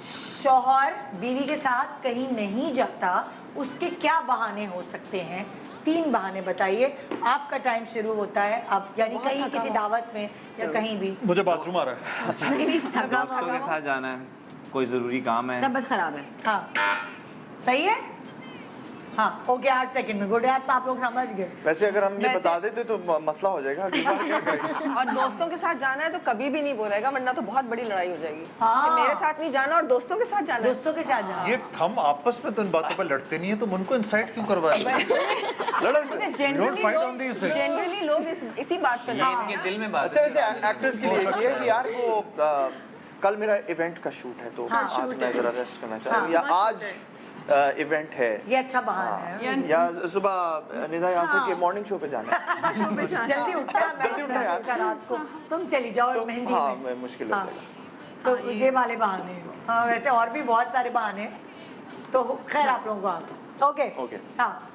शौहर बीवी के साथ कहीं नहीं जाता, उसके क्या बहाने हो सकते हैं? 3 बहाने बताइए। आपका टाइम शुरू होता है अब, यानी कहीं किसी दावत में या कहीं भी। मुझे बाथरूम आ रहा है। नहीं थका दोस्तों के साथ जाना है, कोई ज़रूरी काम है, तबीयत खराब है। हाँ सही है। हाँ ओके 8 सेकंड में गुड है, तो आप लोग समझ गए। वैसे अगर हम ये वैसे- बता देते तो मसला हो जाएगा, अगली बार क्या करेंगे? और दोस्तों के साथ जाना है तो कभी भी नहीं बोलेगा, वरना तो बहुत बड़ी लड़ाई हो जाएगी। हाँ। कि मेरे साथ नहीं जाना और दोस्तों के साथ जाना है। दोस्तों के साथ जाना। ये हम आपस में तो इन बातों पर लड़ते नहीं है, तो उनको इंसाइट क्यों करवाए? क्योंकि Don't fight on these things. Generally लोग इसी बात पे इनके दिल में बात अच्छा वैसे एक्टर्स के लिए ये है कि यार वो कल मेरा इवेंट का शूट है तो आज मैं जरा रेस्ट करना चाह रहा हूँ, या आज इवेंट है, ये अच्छा बहाना है। या सुबह निदा यासिर के मॉर्निंग शो पे जाना है, जल्दी उठना जल्दी उठना यार। का रात को, तुम चली जाओ तो मेहंदी हाँ में। मुश्किल हो हाँ, जाएगा। तो ये वाले बहाने हैं। हाँ वैसे और भी बहुत सारे बहाने हैं, तो खैर आप लोगों को आगे। Okay okay. हाँ,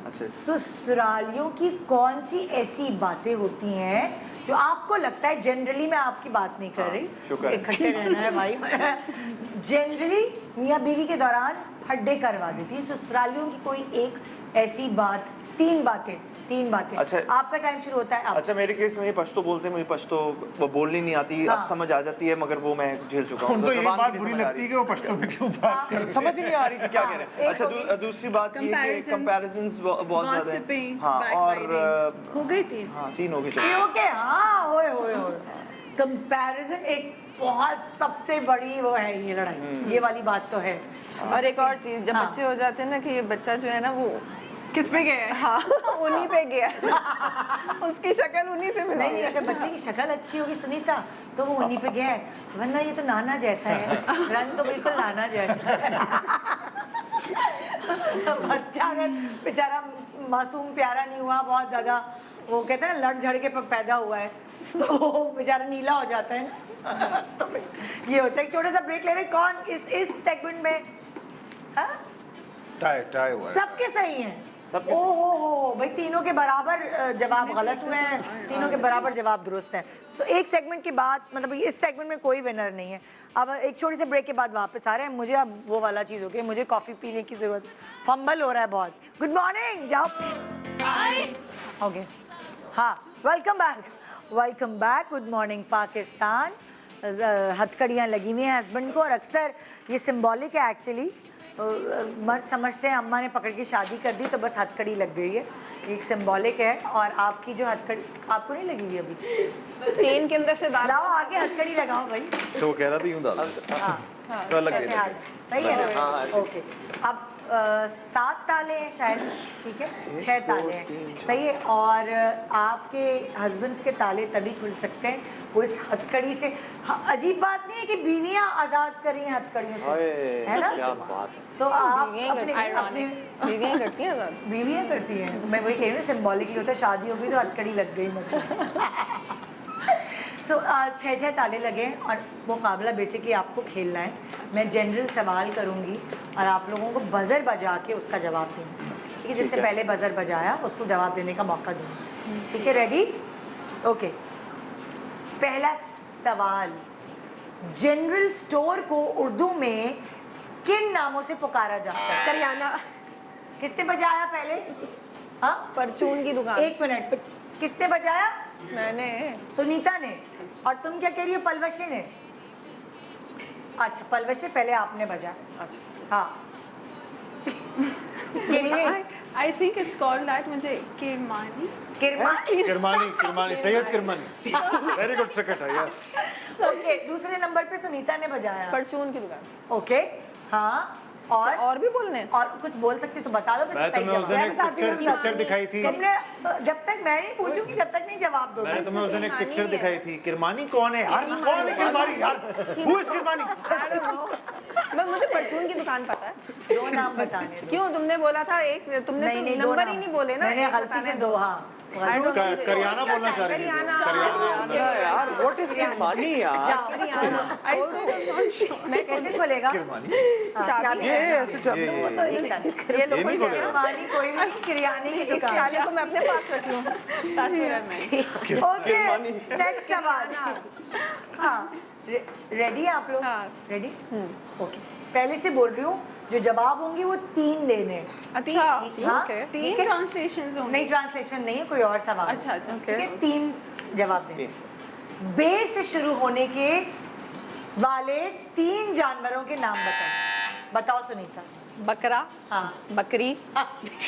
अच्छा ससुरालियों की कौन सी ऐसी बातें होती हैं जो आपको लगता है, जनरली मैं आपकी बात नहीं कर रही, शुक्र है। इकट्ठे रहना है भाई, जनरली मियाँ बीवी के दौरान हड्डे करवा देती है, ससुरालियों की कोई एक ऐसी बात तीन बातें। अच्छा। आपका टाइम शुरू होता है अब। अच्छा, मेरे केस में ये पश्तो बोलते हैं, मुझे पश्तो वो बोलनी नहीं आती, हाँ। अब समझ आ जाती है, मगर वो मैं झेल चुका हूँ। उनको तो ये ज़बान बात भी बुरी नहीं समझ आ लगती है रही। कि वो पश्तो में क्यों बात कर रहे हैं। समझ ही नहीं आ रही कि क्या कह रहे हैं। एक अच्छा, होगी- दूसरी बात ये है कि Comparisons, बहुत ज़्यादा gossiping, हैं। हाँ, और backbiting। हो गई थी। हाँ, 3 हो गई। ये ओके, हाँ, होए कंपैरिजन एक बहुत सबसे बड़ी वो है ये लड़ाई, ये वाली बात तो है। और एक और चीज, जब हाँ। बच्चे हो जाते हैं ना कि ये बच्चा जो है ना वो किस पे गए हैं? हाँ उन्हीं पे गया उसकी शक्ल उन्हीं से मिला नहीं, अगर बच्चे की शक्ल अच्छी होगी सुनीता तो वो उन्हीं पे गया है, वरना ये तो नाना जैसा है, रंग तो बिल्कुल नाना जैसा है। बच्चा अगर बेचारा मासूम प्यारा नहीं हुआ, बहुत ज़्यादा वो कहते हैं ना लड़ झड़ के पैदा हुआ है, तो वो बेचारा नीला हो जाता है ना। तो फिर ये होता है। एक छोटा सा ब्रेक ले रहे हैं। कौन इस सेगमेंट में? हाँ? टाई हुआ है। सबके सही हैं। सबके ओ हो भाई, तीनों के बराबर जवाब गलत हुए हैं, तीनों के बराबर जवाब दुरुस्त हैं। सो एक सेगमेंट के बाद, मतलब इस सेगमेंट में कोई विनर नहीं है। अब एक छोटे से ब्रेक के बाद वापस आ रहे हैं। मुझे अब वो वाला चीज़ हो गई, मुझे कॉफ़ी पीने की ज़रूरत, फंबल हो रहा है बहुत। गुड मॉर्निंग, जाओ। ओके, हाँ, welcome back. Good morning Pakistan. हथकड़ियाँ लगी हुई हैं हस्बैंड को, और अक्सर ये सिंबॉलिक है एक्चुअली। मर्द समझते हैं अम्मा ने पकड़ के शादी कर दी तो बस हथकड़ी लग गई है, एक सिंबॉलिक है। और आपकी जो हथकड़ी आपको नहीं लगी हुई अभी? प्लेन के अंदर से लाओ आगे हथकड़ी लगाओ भाई। तो वो कह रहा था यूं डाल हाँ, तो अलग कैसे दे हाल? सही है ना? हाँ, ओके। अब 7 ताले हैं शायद, ठीक है, 6 ताले हैं, सही है। और आपके हस्बैंड्स के ताले तभी खुल सकते हैं वो इस हथकड़ी से। हाँ, अजीब बात नहीं है कि बीवियां आज़ाद कर रही हैं हथकड़ियों से, है ना? क्या बात है। तो आप बीवियां अपने बीवियां करती हैं आज़ाद। बीवियां करती हैं, मैं वही कह रही हूँ, सिंबॉलिकली होता है शादी हो गई तो हथकड़ी लग गई मतलब। सो 6 ताले लगे हैं और मुकाबला बेसिकली आपको खेलना है। मैं जनरल सवाल करूंगी और आप लोगों को बज़र बजा के उसका जवाब देना है, ठीक है? जिसने पहले बज़र बजाया उसको जवाब देने का मौका दूंगी, ठीक है? रेडी? ओके। पहला सवाल, जनरल स्टोर को उर्दू में किन नामों से पुकारा जाता है? करियाना, किसने बजाया पहले? हाँ, परचून की दुकान। 1 मिनट, किसने बजाया? मैंने। सुनीता ने। और तुम क्या कह रही हो? पलवशे ने। अच्छा, पलवशे पहले आपने बजा। अच्छा, हाँ। I think it's called that, मुझे Kirmani. Kirmani, Syed Kirmani. Very good cricketer, yes. Okay, दूसरे नंबर पे सुनीता ने बजाया। परचून की दुकान। ओके, हाँ। और भी बोलने? और कुछ बोल सकते तो बता दो, मैं सही तुम्हें उस दिन एक जवाब। पिक्चर दिखाई थी। तुमने जब तक मैं नहीं पूछूंगी तब तक नहीं जवाब दो। मैंने तुम्हें उस दिन एक पिक्चर दिखाई थी। किरमानी कौन है यार? कौन है किरमानी यार? Who is Kirmani? मैं मुझे परचून की दुकान पता है। 2 नाम बताने दो। क्यों तुमने बोला था एक, तुमने तो दो नंबर नाम। ही नहीं बोले ना। मैंने एक गलती बताने से दो। 2, हाँ। करियाना बोलना चाह रही थी। करियाना। यार, व्हाट इज किरमानी यार? जाओ। मैं कैसे खोलेगा? हाँ, चाबी ये है। ऐसे चल ये लोग नहीं खोलेगा। किरमानी कोई भी नहीं, किरयानी की इस दुकान। ताले को मैं अपने पास रख लूँ। That's what I meant। Okay, next सवाल। हाँ, रेडी है आप लोग? हाँ। रेडी? ओके, पहले से बोल रही हूँ, जो जवाब होंगे वो 3 देने। अच्छा, हाँ, okay। ठीक 3 है? ट्रांसलेशंस होंगे। नहीं, ट्रांसलेशन नहीं है, कोई और सवाल। अच्छा, अच्छा, ठीक है, 3 जवाब देने। बे से शुरू होने के वाले 3 जानवरों के नाम बताओ सुनीता। बकरा, हाँ, बकरी,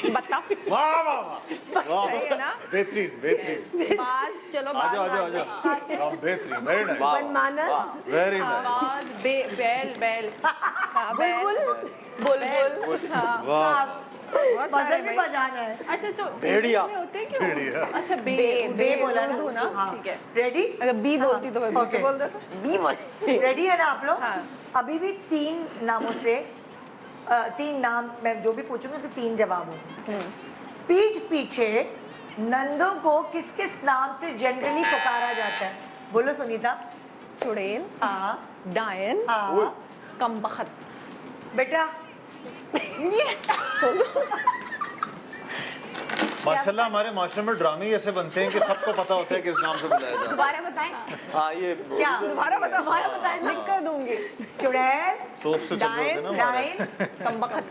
बत्तख। वाह वाह वाह वाह, सही है ना? बेहतरीन। बाज, चलो बाज। आजा। बेहतरीन, वेरी नाइस, मनमानस, वेरी नाइस। आवाज, बैल। हाँ, बुलबुल। हाँ, वाह, बजर भी बजाना है। अच्छा, तो भेड़िया। में होते क्यों? भेड़िया। अच्छा, बे बोला उर्दू ना? हाँ, ठीक है। रेडी? अगर बी बोलती तो मैं ओके। बी बोल देता। रेडी है ना आप लोग? हाँ। अभी भी 3 नामों से 3 नाम, मैं जो भी पूछूंगी उसके 3 जवाब होंगे। पीठ पीछे नंदों को किस किस नाम से जनरली पुकारा जाता है? बोलो सुनीता। चुड़ैल, हाँ, डायन, हाँ, कमबख्त। बेटा माशाल्लाह हमारे माशरे में ड्रामे ही ऐसे बनते हैं कि सबको पता होता है किस नाम से बुलाया जाता है। दोबारा बताएं। हाँ ये क्या दोबारा बताएं, लिख कर दूंगी। चुड़ैल, सोच से चल रहे होते डाइन, हैं ना हमारे। डाइन, कमबख्त।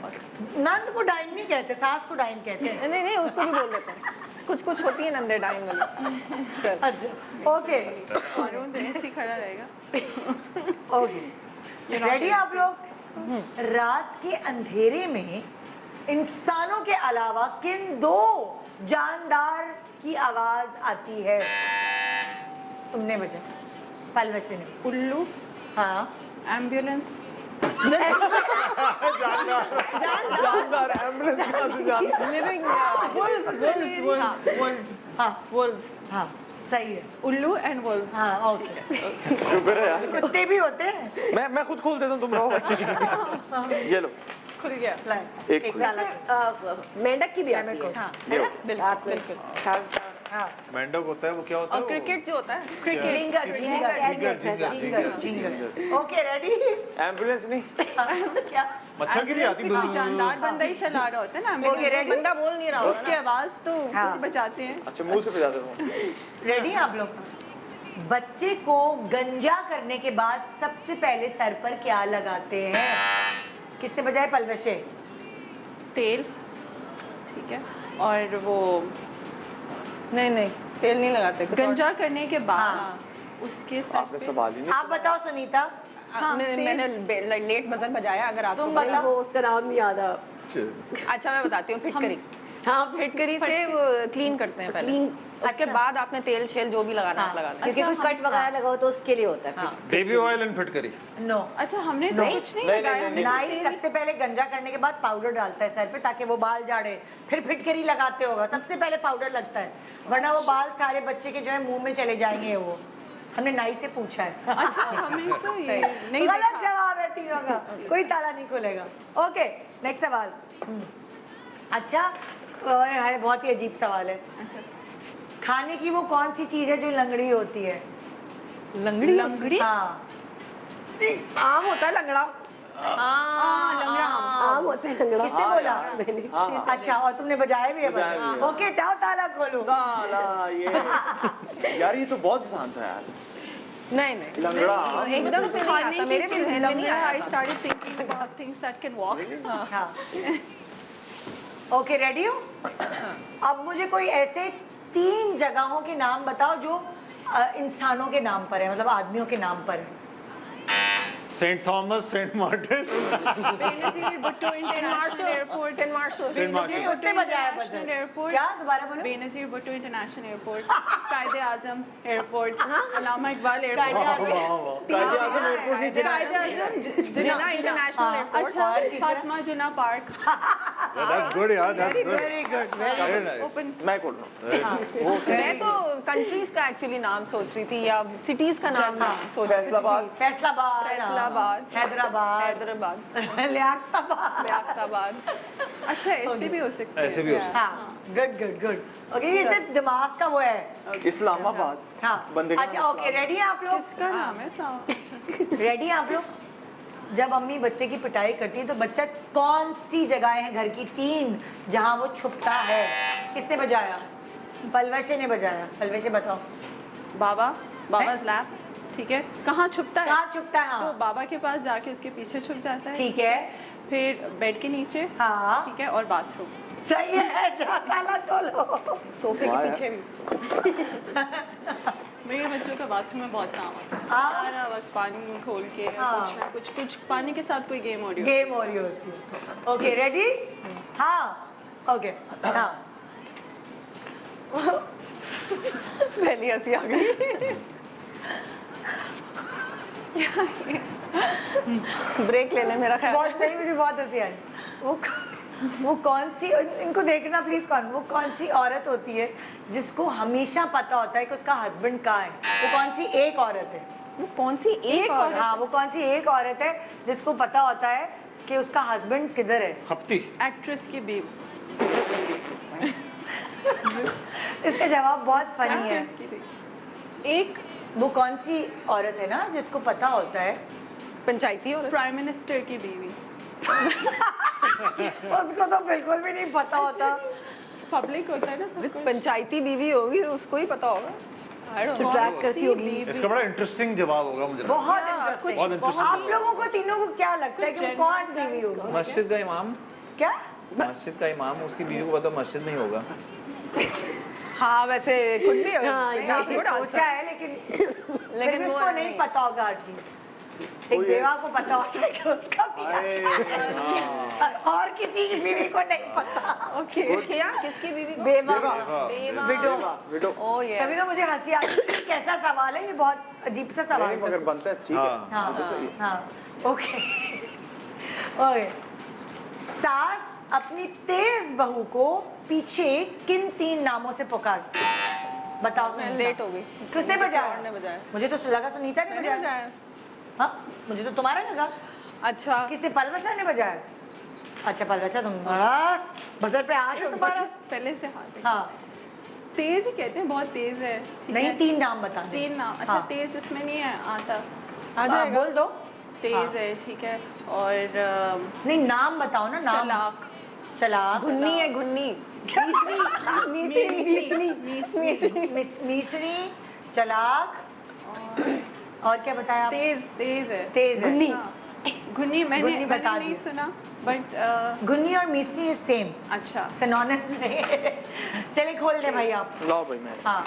नंद को डाइन नहीं कहते, सास को डाइन कहते हैं। नहीं नहीं, उसको भी बोल देते हैं। कुछ होती है नंदे डाइन वाली। चल। अच्छा ओके हारून ऐसे ही खड़ा रहेगा। ओके रेडी आप लोग? रात के अंधेरे में इंसानों के अलावा किन दो जानदार की आवाज आती है? तुमने बजा, पलवशी ने। उल्लू, हाँ एम्बुलेंस, जानदार एम्बुलेंस कहाँ से जानदार? लिविंग हाँ हाँ सही है। उल्लू एंड वुल्फ। हाँ ओके। शुक्र है यार। कुत्ते भी होते हैं। मैं खुद खोल देता हूँ, तुम रहो बच्चे। ये लो खुल गया। लाए, एक डाला। मेंढक की भी आती है। हाँ बिल्कुल। हाँ मेंढक होता है वो क्या होता है? और क्रिकेट जो होता है, ginger ginger. Okay ready? Ambulance नहीं, क्या? मच्छर की भी आती एम्बुलेंस भी जानदार बंदा ही चला रहा होता है ना। Okay ready? बंदा बोल नहीं रहा होता उसकी आवाज तो हाँ। बचाते हैं। अच्छा मुंह से बजा देता हूँ। रेडी आप लोग? बच्चे को गंजा करने के बाद सबसे पहले सर पर क्या लगाते हैं? किसने बजाए? पलवशे। तेल, ठीक है, और वो नहीं तेल नहीं लगाते। गंजा करने के बाद हाँ। उसके सर आपने पे सवाल ही नहीं। आप बताओ सुनीता। मैंने लेट बजर बजाया। अगर आप तुम भाई, बताओ। वो उसका नाम नहीं याद आ। अच्छा मैं बताती हूँ। फिटकरी। हाँ फिटकरी से वो क्लीन करते हैं पहले। क्लीन। उसके अच्छा। बाद आपने तेल शेल जो भी लगाना है लगाना है। क्योंकि कोई कट वगैरह लगाओ तो उसके लिए होता है। बेबी ऑयल एंड फिटकरी। नो, अच्छा हमने तो कुछ नहीं लगाया। हमने नाई सबसे पहले गंजा करने के बाद पाउडर डालता है सर पे ताकि वो बाल झाड़े, फिर फिटकरी लगाते होगा। सबसे पहले पाउडर लगता है, वरना वो बाल सारे बच्चे के जो है मुंह में चले जाएंगे। वो हमने नाई से पूछा है। अच्छा हमें तो ये नहीं गलत देखा। जवाब है तीनों का, कोई ताला नहीं खुलेगा। ओके नेक्स्ट सवाल। अच्छा हाय, बहुत ही अजीब सवाल है। खाने की वो कौन सी चीज है जो लंगड़ी होती है? लंगड़ी। हाँ आम होता है लंगड़ा। लंगड़ा आम। आम होता है लंगड़ा। किसने बोला? मैंने। अच्छा, और तुमने बजाया भी है बजाया भी बस। है। ओके जाओ ताला खोलो। ये यार ये तो बहुत आसान था यार। नहीं लंगड़ा। एकदम से नहीं आता। मेरे भी ज़हन में नहीं आया I था। started thinking about things that can walk. हाँ ओके रेडी हो? अब मुझे कोई ऐसे 3 जगहों के नाम बताओ जो इंसानों के नाम पर है, मतलब आदमियों के नाम पर है। Saint Thomas, Saint Martin. Benazir Bhutto International Airport. Saint Marshall. Saint Martin. उसने बजाया International बजर। Airport. क्या? दोबारा बोलो। Benazir Bhutto International Airport. कायदे आजम एयरपोर्ट. अल्लामा इकबाल एयरपोर्ट. कायदे आज़म एयरपोर्ट नहीं, कायदे आजम जिना इंटरनेशनल एयरपोर्ट। अच्छा फातिमा जिन्ना पार्क. That's good यार, that's good. Very good. Very nice. Open. मैं खोल रहा हूँ। मैं तो कंट्रीज का एक्चुअली नाम सोच रही थी या सिटीज का नाम सोच रही थी। फैसलाबाद। फैसलाबाद, फैसलाबाद, हैदराबाद, लियाकताबाद। लियाकताबाद। अच्छा ऐसे भी हो सकता है. ऐसे भी हो सकता हाँ गुड गुड गुड। ओके ये सिर्फ दिमाग का वो है। इस्लामाबाद। हाँ बंदे का अच्छा नाम ओके रेडी हैं आप लोग? किसका नाम है इस्लाम? रेडी हैं आप लोग? जब अम्मी बच्चे की पिटाई करती है तो बच्चा कौन सी जगहें हैं घर की 3 जहां वो छुपता है? किसने बजाया? पलवशे ने बजाया। पलवशे बताओ। बाबा's लैप. ठीक है. कहाँ छुपता है? कहाँ छुपता है? तो हाँ बाबा के पास जाके उसके पीछे छुप जाता है. ठीक है। फिर बेड के नीचे. हाँ ठीक है. और बाथरूम. सही है। जा ताला खोलो। सोफे के वाह पीछे भी। मेरे बच्चों का बाथरूम में बहुत काम आता है. हाँ। सारा बस पानी खोल के हाँ। कुछ ना कुछ पानी के साथ कोई गेम हो रही हो. गेम हो रही होती है। Okay ready? हाँ ओके हाँ। पहली हंसी आ गई। ब्रेक लेने मेरा ख्याल। बहुत नहीं, मुझे बहुत हंसी आई। वो कौन सी, इनको देखना प्लीज, वो कौन सी औरत होती है जिसको हमेशा पता होता है कि उसका हस्बैंड कहाँ है? वो कौन सी एक औरत है? वो कौन सी एक और हाँ वो कौन सी एक औरत है जिसको पता होता है कि उसका हस्बैंड किधर है? हफ्ती। एक्ट्रेस की बीवी. इसका जवाब बहुत फनी है। एक्ट्रेस की बीवी. एक वो कौन सी औरत है ना जिसको पता होता है? पंचायती और प्राइम मिनिस्टर की बीवी. उसको तो बिल्कुल भी नहीं पता होता। पब्लिक होता है ना सब कुछ। पंचायती बीवी होगी तो उसको ही पता होगा। I don't जो know. ट्रैक करती होगी। इसका बड़ा इंटरेस्टिंग जवाब होगा मुझे लगता है। बहुत इंटरेस्टिंग। बहुत interesting आप लोगों को तीनों को क्या लगता है कि वो कौन बीवी होगी? मस्जिद का इमाम, क्या? मस्जिद का इमाम, उसकी बीवी को पता मस्जिद में ही होगा। हाँ वैसे कुछ भी हाँ, नहीं, आपने सोचा है लेकिन लेकिन वो उसको नहीं पता होगा हर चीज। एक बेवा को पता होता है कि उसका बीवी और किसी की बीवी को नहीं पता। ओके क्या किसकी बीवी को? बेवा विडोवा। विडो ओ ये तभी तो मुझे हंसी आती है कि कैसा सवाल है ये, बहुत अजीब सा सवाल नहीं, मगर है। बनता है ठीक है। हाँ हाँ ओके ओके। सास अपनी तेज बहू को पीछे किन 3 नामों से पुकारती है? बताओ मैं सुनीता। लेट हो गई। किसने बजाया? और ने बजाया। मुझे तो लगा सुनीता ने मैंने बजाया। बजाया। हाँ मुझे तो तुम्हारा लगा। अच्छा किसने? पलवशा ने बजाया। अच्छा पलवशा तुम बड़ा बजर पे आ गए तुम्हारा। पहले से हाथ है। हाँ तेज ही कहते हैं, बहुत तेज है। ठीक नहीं है? 3 नाम बता 3 नाम। अच्छा हाँ। तेज इसमें नहीं है आता। आ जाएगा। बोल दो। तेज है ठीक है। और नहीं नाम बताओ ना नाम। चलाक। चलाक। घुन्नी है घुन्नी। मिसरी चलाक और क्या बताया आप? तेज है। तेज है। घुन्नी। घुन्नी मैंने घुन्नी बता नहीं दी। सुना बट घुन्नी और मिसरी इज सेम अच्छा। सिनोनिम्स है। चलिए खोल दे भाई आप। लाओ भाई मैं। हाँ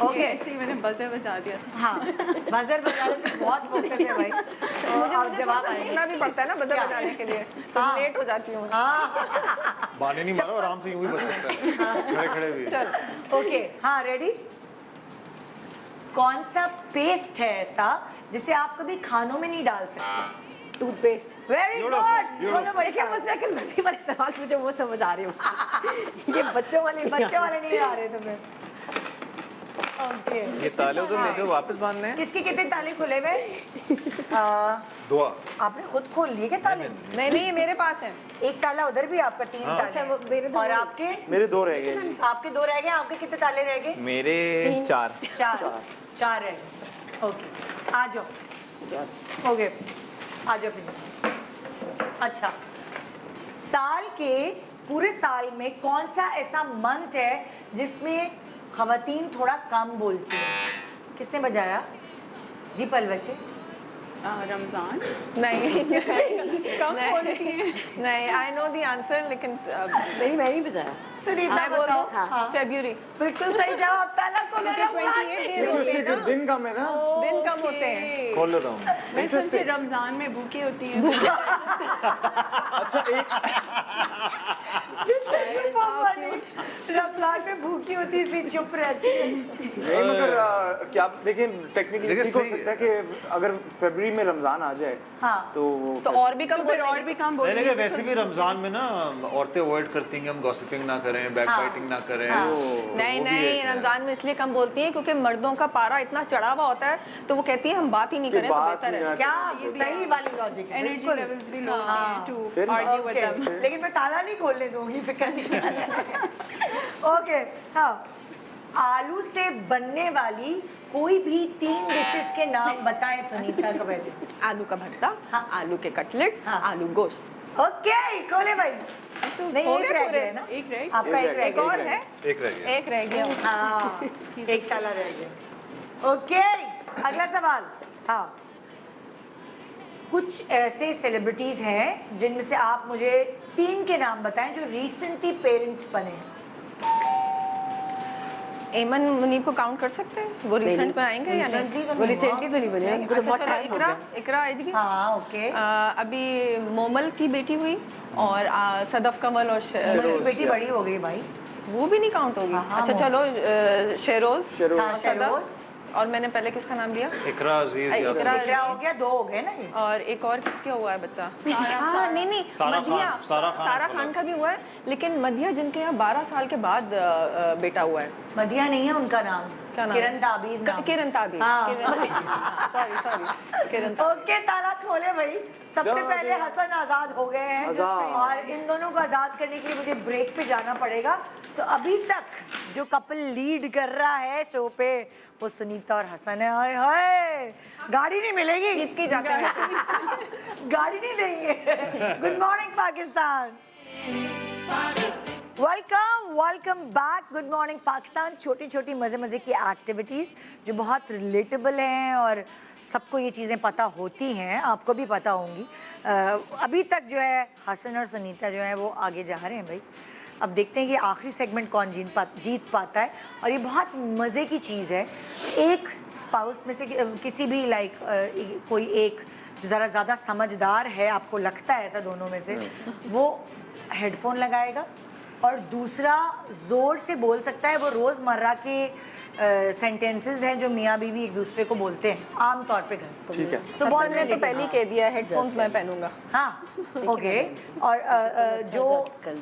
ओके ऐसे ही मैंने बजर बजा दिया। हाँ बजर बजाने में बहुत फोकस है भाई। मुझे अब मुझे जवाब थोड़ा आएंगे। झुकना भी पड़ता है ना बजर बजाने के लिए, तो हाँ। लेट हो जाती हूँ। हाँ बाने नहीं मारो, आराम से यूं भी बच सकता है खड़े खड़े भी। ओके हाँ रेडी। कौन सा पेस्ट है ऐसा जिसे आप कभी खानों में नहीं डाल सकते? टूथपेस्ट। Very good. बोलो भाई क्या मसला है कि मस्ती वाले सवाल मुझे वो समझ आ रहे हो। ये बच्चों वाले नहीं आ रहे तुम्हें। ओके ये ताले उधर ले जाओ, वापस बांधने हैं। किसके कितने ताले खुले हुए? दुआ। आपने खुद खोल लिए क्या ताले? नहीं नहीं ये मेरे पास है। एक ताला उधर भी आपका 3 अच्छा, वो ताले मेरे दो और हैं। आपके? मेरे 2 रह गए। आपके 2 रह गए। आपके कितने ताले रह गए? मेरे 4। 4 रह गए। ओके आ जाओ। ओके आ जाओ प्लीज। अच्छा साल के पूरे साल में कौन सा ऐसा मंथ है जिसमें खवातीन थोड़ा कम बोलती हैं? किसने बजाया? जी पलवशे। रमजान। नहीं कम बोलती हैं। नहीं आई नो द आंसर लेकिन नहीं मैं नहीं बजाया। सुनीता मैं बोल बताओ। दूं? हाँ फरवरी। बिल्कुल सही जवाब। ताला को मेरा 28 days होते हैं ना, दिन कम है ना। दिन कम होते हैं। खोल लेता हूँ। मैं सोची रमजान में भूखी होती है। अच्छा एक रमजान में भूखी होती है इसलिए चुप रहती है। नहीं मगर क्या देखिए टेक्निकली लेकिन ठीक हो सही है। सकता है कि अगर फरवरी में रमजान आ जाए हाँ तो और भी कम फिर और बोलेंगे। भी कम नहीं बोलेंगे। लेकिन वैसे भी रमजान में ना औरतें अवॉइड करती हैं कि हम गॉसिपिंग ना करें, बैक बाइटिंग ना करें। तो नहीं वो भी नहीं एक है। रमजान में इसलिए कम बोलती है क्योंकि मर्दों का पारा इतना चढ़ा हुआ होता है, तो वो कहती है हम बात ही नहीं करें तो बात बेहतर ही है। ना क्या सही वाली लॉजिक है। एनर्जी बिल्कुल। लेवल्स भी लो हाँ। टू फिर? Argue with okay them. लेकिन मैं ताला नहीं खोलने दूंगी, फिक्र नहीं। ओके हाँ आलू से बनने वाली कोई भी 3 डिशेस के नाम बताएं सुनीता का पहले। आलू का भरता, हाँ। आलू के कटलेट्स, हाँ। आलू गोश्त। ओके खोले भाई। नहीं हो एक गए रह पूरे? गया है ना? एक रह आपका एक रह एक गया। और है, एक रह गया। एक रह गया। हाँ एक ताला रह गया। ओके अगला सवाल। हाँ कुछ ऐसे सेलिब्रिटीज हैं जिनमें से आप मुझे 3 के नाम बताएं जो रिसेंटली पेरेंट्स बने हैं। एमन मुनीब को काउंट कर सकते हैं? वो रिसेंट में आएंगे या नहीं? रिसेंटली तो वो नहीं रिसेंटली तो नहीं बने, उनको तो अच्छा बहुत चलो टाइम हो इकरा गया। इकरा आएगी। हाँ ओके। अभी मोमल की बेटी हुई और सदफ कमल और मेरी बेटी बड़ी हो गई भाई। वो भी नहीं काउंट होगी। हाँ, अच्छा मोमल। चलो शेरोज हाँ, शेरोज। और मैंने पहले किसका नाम लिया? इकरा अजीज या इकरा इकरा हो गया, 2 हो गए ना ये। और एक और किसके हुआ है बच्चा? हाँ नहीं नहीं सारा मधिया, खान, सारा खान सारा खान का भी हुआ है, लेकिन मधिया जिनके यहाँ 12 साल के बाद बेटा हुआ है। मधिया नहीं है उनका नाम, क्या नाम? किरण ताबीर नाम। किरण ताबीर। हाँ। सॉरी किरण ताबीर। ओके ताला खोले भाई। सबसे पहले हसन आजाद हो गए हैं आजाद। और इन दोनों को आजाद करने के लिए मुझे ब्रेक पे जाना पड़ेगा। सो अभी तक जो कपल लीड कर रहा है शो पे वो सुनीता और हसन है। हाय हाय गाड़ी नहीं मिलेगी, जीत के जाते हैं। गाड़ी नहीं देंगे। Good morning Pakistan. Welcome back. Good morning Pakistan. छोटी छोटी मज़े मज़े की एक्टिविटीज़ जो बहुत रिलेटेबल हैं और सबको ये चीज़ें पता होती हैं, आपको भी पता होंगी। अभी तक जो है हसन और सुनीता जो है वो आगे जा रहे हैं भाई। अब देखते हैं कि आखिरी सेगमेंट कौन जीत पाता है। और ये बहुत मज़े की चीज़ है। एक स्पाउस में से किसी भी कोई एक जो ज़रा ज़्यादा समझदार है, आपको लगता है ऐसा दोनों में से, वो हेडफोन लगाएगा और दूसरा ज़ोर से बोल सकता है। वो रोज़मर्रा के सेंटेंसेस हैं जो मियाँ बीवी एक दूसरे को बोलते हैं आम तौर पे घर पर। ठीक है। तो हसन ने तो पहले ही कह दिया हेडफोन्स मैं पहनूंगा। हाँ ओके। और जो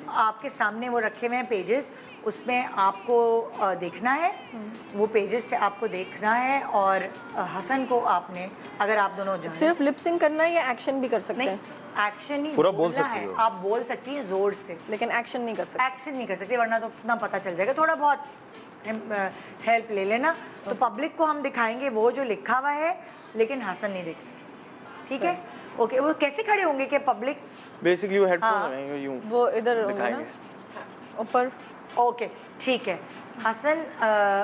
आपके सामने वो रखे हुए हैं पेजेस, उसमें आपको देखना है, वो पेजेस से आपको देखना है। और हसन को आपने, अगर आप दोनों जाने, सिर्फ लिप सिंक करना है या एक्शन भी कर सकते नहीं, हैं? एक्शन ही पूरा बोल बोलना सकती है। हो। आप बोल सकती हैं जोर से, लेकिन एक्शन नहीं कर सकते। एक्शन नहीं कर सकते वरना तो इतना पता चल जाएगा। थोड़ा बहुत हेल्प ले लेना। तो पब्लिक को हम दिखाएंगे वो जो लिखा हुआ है, लेकिन हसन नहीं देख सकते। ठीक है ओके। वो कैसे खड़े होंगे कि पब्लिक? बेसिकली वो हेडफोन हाँ। लगाएंगे यूं वो इधर होंगे ना दिखाएंगे। ऊपर। ओके ठीक है। हसन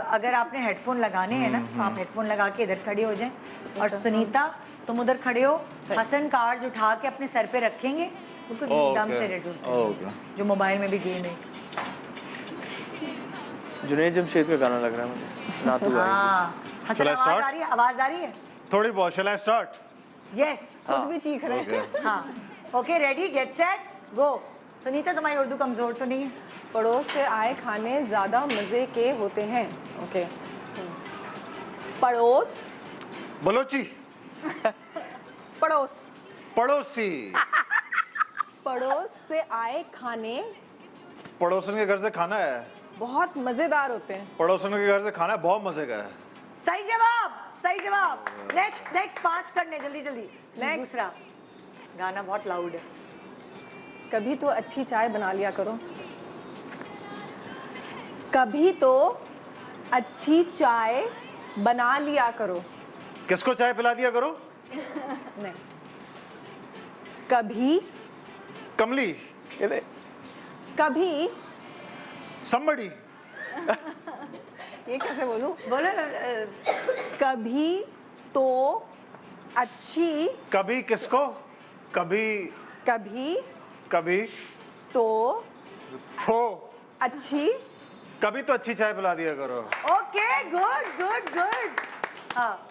अगर आपने हेडफोन लगाने हैं ना, तो आप हेडफोन लगा के इधर खड़े हो जाएं। और सुनीता तुम उधर खड़े हो। हसन कार्ड्स उठा के अपने सर पे रखेंगे, बिल्कुल दम से रेड होते हैं, जो मोबाइल में भी गेम है। जुनैद जमशेद का गाना लग रहा है मुझे, ना तू आई। हाँ हसन, Shall I आवाज start? आ रही है? आवाज आ रही है? थोड़ी बहुत। शैल आई स्टार्ट? यस खुद भी चीख रहे हैं। हाँ okay ready get set go. Sunita तुम्हारी उर्दू कमजोर तो नहीं है? पड़ोस से आए खाने ज़्यादा मज़े के होते हैं। ओके। पड़ोस। बलोची। पड़ोस। पड़ोसी। पड़ोस से आए खाने पड़ोसन के घर से खाना है। बहुत मज़ेदार होते हैं। पड़ोसन के घर से खाना है, बहुत मजे का है। सही जवाब, सही जवाब। नेक्स्ट नेक्स्ट 5 करने जल्दी जल्दी। Next. दूसरा गाना बहुत लाउड है। कभी तो अच्छी चाय बना लिया करो। कभी तो अच्छी चाय बना लिया करो। किसको चाय पिला दिया करो? नहीं, कभी कमली। कभी somebody। ये कैसे बोलूं? बोलो कभी तो अच्छी, कभी किसको? कभी कभी कभी तो हो। अच्छी, कभी तो अच्छी चाय पिला दिया करो। Okay good good good. हाँ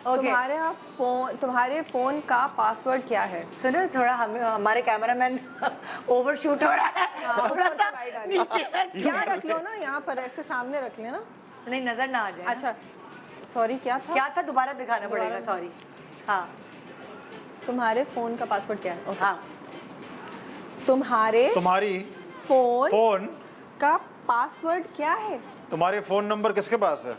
ओके। तुम्हारे फोन का पासवर्ड क्या है? सुनो थोड़ा हमारे कैमरामैन ओवरशूट हो रहा है। थोड़ा सा नीचे रखिए। यहाँ रख लो ना, यहाँ पर ऐसे सामने रख लेना। नहीं नजर ना आ जाए। अच्छा सॉरी, क्या था? क्या था? दोबारा दिखाना पड़ेगा। सॉरी। हाँ तुम्हारे फोन का पासवर्ड क्या है? हाँ तुम्हारी फोन का पासवर्ड क्या है? तुम्हारे फोन नंबर किसके पास है?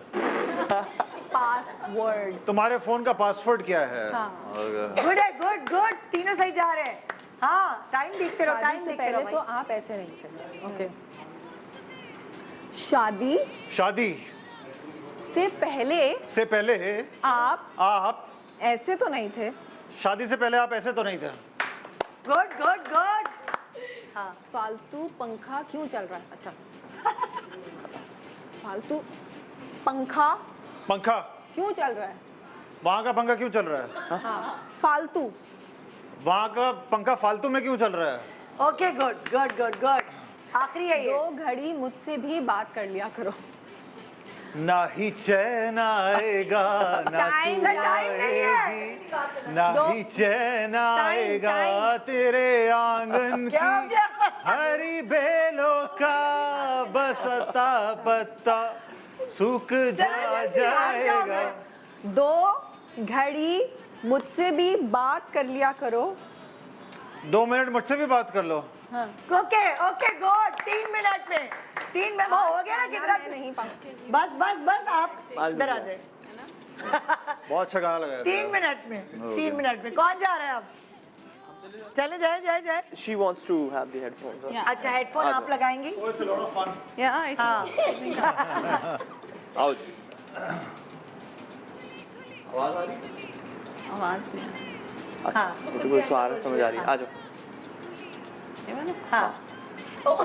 पासवर्ड। तुम्हारे फोन का पासवर्ड क्या है? हाँ। गुड है गुड गुड। तीनों सही जा रहे हैं। हाँ टाइम देखते रहो, टाइम देखते रहो। तो आप ऐसे नहीं करते। ओके। शादी शादी से पहले आप ऐसे तो नहीं थे। शादी से पहले आप ऐसे तो नहीं थे। Good good good. हाँ फालतू पंखा क्यों चल रहा है? अच्छा फालतू पंखा क्यों चल रहा है? वहाँ का पंखा क्यों चल रहा है? हाँ फालतू। वहाँ का पंखा फालतू में क्यों चल रहा है? Okay good good good good. आखिरी है ये। 2 घड़ी मुझसे भी बात कर लिया करो। ना ही चैन आएगा ना टाइम तू नहीं है। आएगी, ना ही चैन आएगा तेरे आंगन क्या हो की गया? हरी बेलों का बसता पत्ता सूख जाएगा। 2 घड़ी मुझसे भी बात कर लिया करो। 2 मिनट मुझसे भी बात कर लो। हाँ। Okay okay good. 3 मिनट में 3 में वो हो गया ना कितना? मैं नहीं पाऊंगी। बस बस बस आप इधर आ जाए। बहुत अच्छा गाना लगाया। 3 मिनट में 3 मिनट में कौन जा रहा है अब? चले जाए जाए जाए। She wants to have the headphones. अच्छा हेडफोन आप लगाएंगी? Yeah, I हाँ आओ। आवाज नहीं। हाँ मुझे कोई सवाल समझ आ रही है। आ जाओ। हाँ और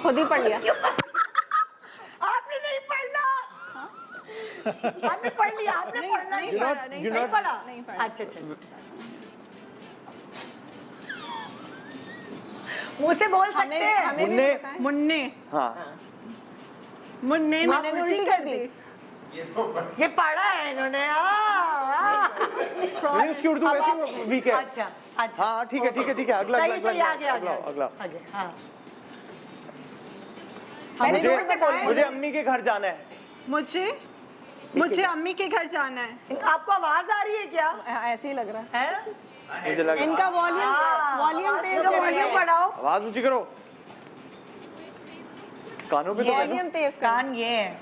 खुद ही पढ़ लिया। आपने नहीं पढ़ना, आपने पढ़ लिया, आपने पढ़ना नहीं पढ़ा, नहीं पढ़ा, नहीं पढ़ा। अच्छा अच्छा, मुंह से बोल सकते हमें हैं। हमें भी मुन्ने। बताएं। मुन्ने हाँ मुन्ने मैंने ने उल्टी कर दी। ये पढ़ा है इन्होंने। हाँ। नहीं, उसकी उर्दू वैसे वीक है। अच्छा अच्छा, हाँ ठीक है ठीक है ठीक है, अगला सही अगला सही, आगे अगला आगे अगला आगे, हाँ। हमें जोर से बोलो। मुझे अम्मी के घर जाना है। मुझे अम्मी के घर जाना है। आपको आवाज आ रही है क्या? ऐसे ही लग रहा है मुझे लगा है। इनका वॉल्यूम तेज करो। वॉल्यूम बढ़ाओ। आवाज ऊंची करो, कानों पे तो वॉल्यूम तेज कर। कान ये है।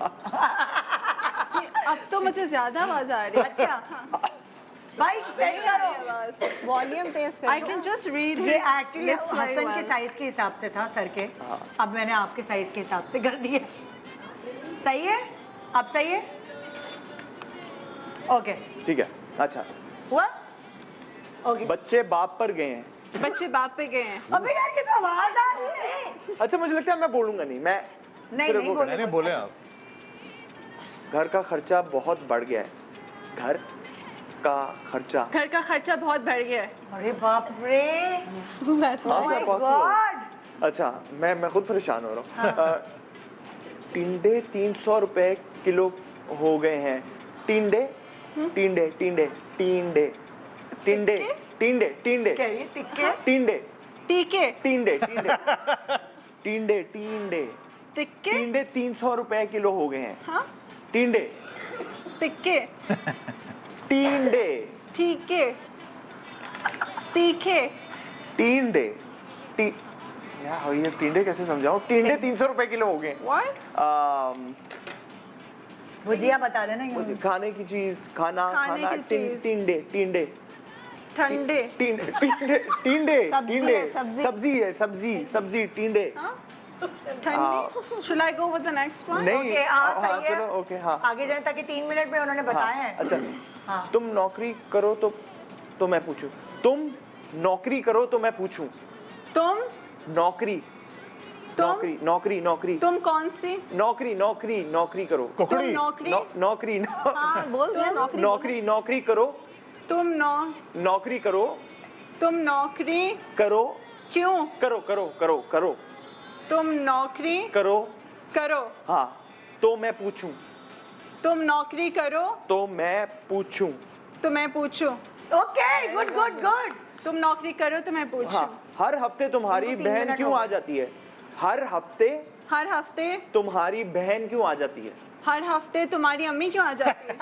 अब तो मुझे ज्यादा आवाज आ रही है। अच्छा भाई सेट करो, वॉल्यूम तेज कर। आई कैन जस्ट रीड ये एक्चुअली हसन के साइज के हिसाब से था सर के, अब मैंने आपके साइज के हिसाब से कर दिया। सही है, अब सही है, ओके ठीक है। अच्छा, हुआ, ओके। बच्चे बाप पर गए हैं। बच्चे बाप पे गए हैं। अबे यार ये तो आवाज आ रही है। अच्छा मुझे लगता है मैं बोलूंगा नहीं, मैं नहीं सिर्फ नहीं वो बोले, मैंने बोले आप घर का खर्चा बहुत बढ़ गया है। घर का खर्चा। घर का खर्चा बहुत बढ़ गया है। अरे बाप रे, That's ओह माय गॉड। अच्छा मैं खुद परेशान हो रहा हूँ। टिंडे 300 रुपए किलो हो गए हैं। टिंडे टिंडे टिंडे टिंडे टिंडे टिंडे टिंडे क्या ये टिक्के? टिंडे टीके टिंडे टिंडे टिंडे टिंडे टिक्के टिंडे 300 रुपए किलो हो गए हैं। हाँ टिंडे टिक्के टिंडे ठीके तीखे टिंडे टी यार ये टिंडे कैसे समझाऊं? टिंडे 300 रुपए किलो हो गए। व्हाट भुजिया बता देना ये। खाने की चीज, खाना खाने खाना की चीज। टिंडे टिंडे ठंडे टिंडे टिंडे टिंडे सब्जी टिंडे है, सब्जी। सब्जी है, सब्जी टिंडे। ठंडी should I go with the next one नहीं ओके, हाँ हाँ, सही है। चलो ओके हाँ आगे जाए ताकि 3 मिनट में उन्होंने बताए हैं। अच्छा हाँ। तुम नौकरी करो तो मैं पूछूं। तुम नौकरी करो तो मैं पूछूं। तुम नौकरी नौकरी नौकरी नौकरी तुम कौन सी नौकरी नौकरी नौकरी करो। तुम नौकरी नौकरी हाँ बोल दिया नौकरी। नौकरी नौकरी करो। तुम नौकरी करो तुम नौकरी करो क्यों करो करो करो करो तुम नौकरी करो करो हाँ तो मैं पूछूं। तुम नौकरी करो तो मैं पूछूं। तो मैं पूछूं ओके, गुड गुड गुड। तुम नौकरी करो तो मैं पूछूं हाँ हर हफ्ते तुम्हारी तुमको 3 बहन मिनट क्यों हो आ गए। जाती है? हर हफ्ते हर हफ्ते तुम्हारी बहन क्यों आ जाती है? हर हफ्ते तुम्हारी अम्मी क्यों आ जाती है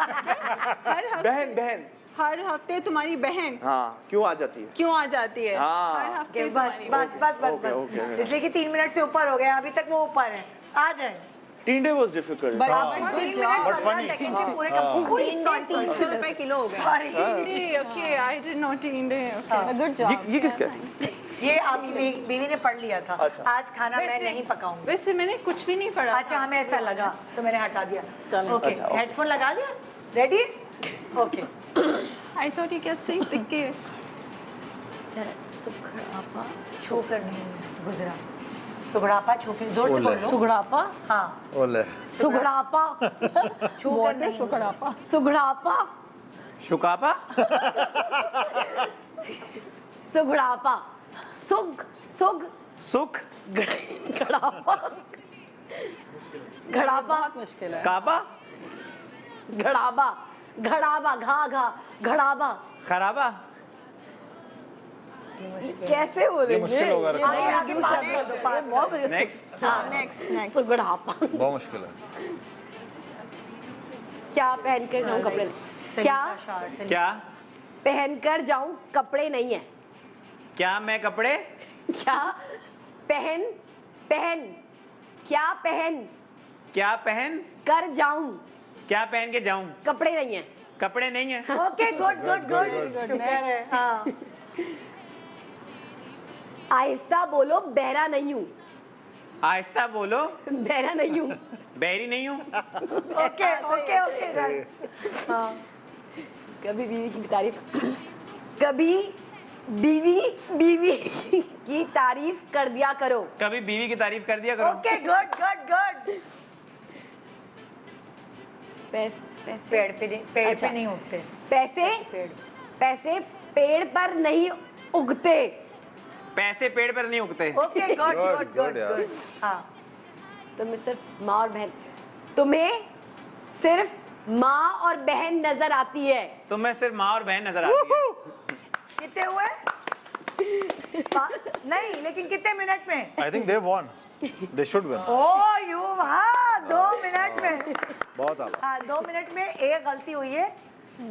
हर हफ्ते बहन बहन हर हफ्ते तुम्हारी बहन हाँ क्यों आ जाती है? क्यों आ जाती है हाँ। हर हफ्ते ओके, बस तुम्हारी बस बस बस ओके, ओके, बस, ओके। इसलिए कि 3 मिनट से ऊपर हो गया, अभी तक वो ऊपर है। आ जाए tinde was difficult. But 3 minute 15 second के पूरे का पूरी 300 रुपए किलो हो गए। Sorry. Tinde okay I did not tinde okay good job. ये किसका है? ये आपकी बीवी ने पढ़ लिया था। अच्छा। आज खाना मैं नहीं पकाऊंगी। वैसे मैंने कुछ भी नहीं पढ़ा अच्छा हमें ऐसा लगा तो मैंने हटा दिया। ओके, अच्छा, ओके। हेडफोन लगा लिया, ready? Okay. I thought you can say टिक्के सुगड़ापा छू कर नहीं गुजरा। सुगड़ापा छू के जोर से बोलो। सुगड़ापा हाँ, ओले सुगड़ापा छू कर नहीं। सुगड़ापा सुगड़ापा शुकापा सुगड़ापा सुग सुग सुख गड़ापा घड़ापा बहुत मुश्किल है। काबा घड़ाबा घड़ाबा घा घा घड़ाबा खराबा कैसे ये बोलेंगे? मुश्किल होगा ये रखना। आगे पास कर दो, पास बहुत कर दो। नेक्स्ट हाँ नेक्स्ट नेक्स्ट। सुगड़ापा बहुत मुश्किल है। क्या पहन कर जाऊं कपड़े क्या क्या पहन कर जाऊं कपड़े नहीं है क्या मैं कपड़े क्या पहन पहन क्या पहन क्या पहन कर जाऊं क्या पहन के जाऊं कपड़े नहीं है कपड़े नहीं है ओके, गुड गुड गुड। शुक्र है। हाँ, आहिस्ता बोलो बहरा नहीं हूँ आहिस्ता बोलो बहरा नहीं हूँ बहरी नहीं हूँ ओके ओके ओके राइट। हाँ, कभी बीवी की तारीफ कभी बीवी बीवी की तारीफ कर दिया करो। कभी बीवी की तारीफ कर दिया करो। Okay good good good. पेड़ पे नहीं उगते। पैसे पेड़ पैसे पेड़ पर नहीं उगते। पैसे पेड़ पर नहीं उगते। Okay good good good good. हाँ तुम्हें सिर्फ माँ और बहन तुम्हें सिर्फ माँ और बहन नजर आती है। तुम्हें सिर्फ माँ और बहन नजर आती है। कितने हुए? नहीं लेकिन कितने मिनट में? I think they won. They should win. Oh you हाँ 2 मिनट में। बहुत आला। हाँ 2 मिनट में एक गलती हुई है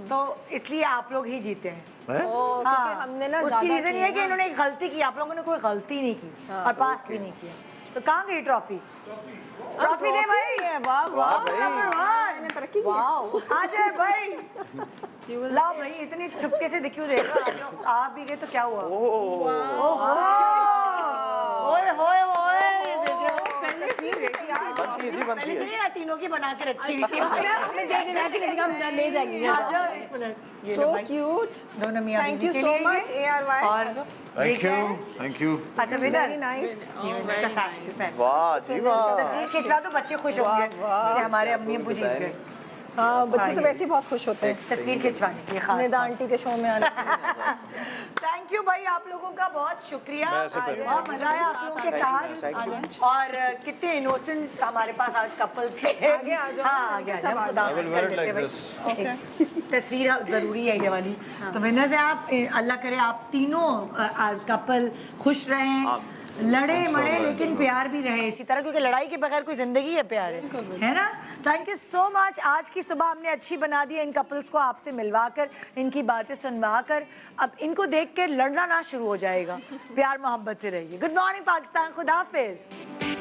तो इसलिए आप लोग ही जीते हैं। हैं? हाँ, हमने ना उसकी ज्यादा रीजन की ये है कि ना। इन्होंने एक गलती की, आप लोगों ने कोई गलती नहीं की और पास भी नहीं किया। तो कहाँ गई ट्रॉफी? ट्रॉफी दे भाई। वाह वाह नंबर 1 मैंने तरक्की की। वाओ आ जाए भाई। लाओ भाई, इतनी छुपके से क्यों देख रहे हो? आ जाओ। आप भी गए तो क्या हुआ? ओहो ओए होए होए बनती है जी, बनती पहले से है। नहीं ना तीनों की बना के रखी हुई थी भाई। हमें दे देना ऐसे नहीं, हम ले जाएंगे। आ जाओ 1 मिनट। ये लो So भाई। cute. दोनों मियां Thank बीवी you के so लिए much, ये। ARY. और थैंक ये क्या यू है? Thank you. अच्छा विनर Very nice. इसका साथ भी पहन। वाह जी वाह। तस्वीर खिंचवा तो बच्चे खुश होंगे कि हमारे अम्मी अब्बू जीत गए। हाँ बच्चे तो वैसे ही बहुत खुश होते हैं तस्वीर खिंचवाने के लिए खास निदा आंटी के शो में आने थैंक यू भाई, आप लोगों का बहुत शुक्रिया। मैं ऐसे पहले- बहुत मजा आया आप लोगों के साथ। और कितने इनोसेंट हमारे पास आज कपल्स थे। आगे आ जाओ। हाँ आगे आ सब जाओ। आ खुदा I will हाफिज़ wear कर it देते like भाई। एक तस्वीर जरूरी है ये वाली। तो विनर से आप अल्लाह करे आप तीनों आज कपल खुश रहें, लड़े मड़े लेकिन प्यार भी रहे इसी तरह, क्योंकि लड़ाई के बगैर कोई जिंदगी है प्यार है ना। Thank you so much. आज की सुबह हमने अच्छी बना दी है इन कपल्स को आपसे मिलवा कर, इनकी बातें सुनवा कर। अब इनको देख कर लड़ना ना शुरू हो जाएगा, प्यार मोहब्बत से रहिए। गुड मॉर्निंग पाकिस्तान, खुदा हाफिज।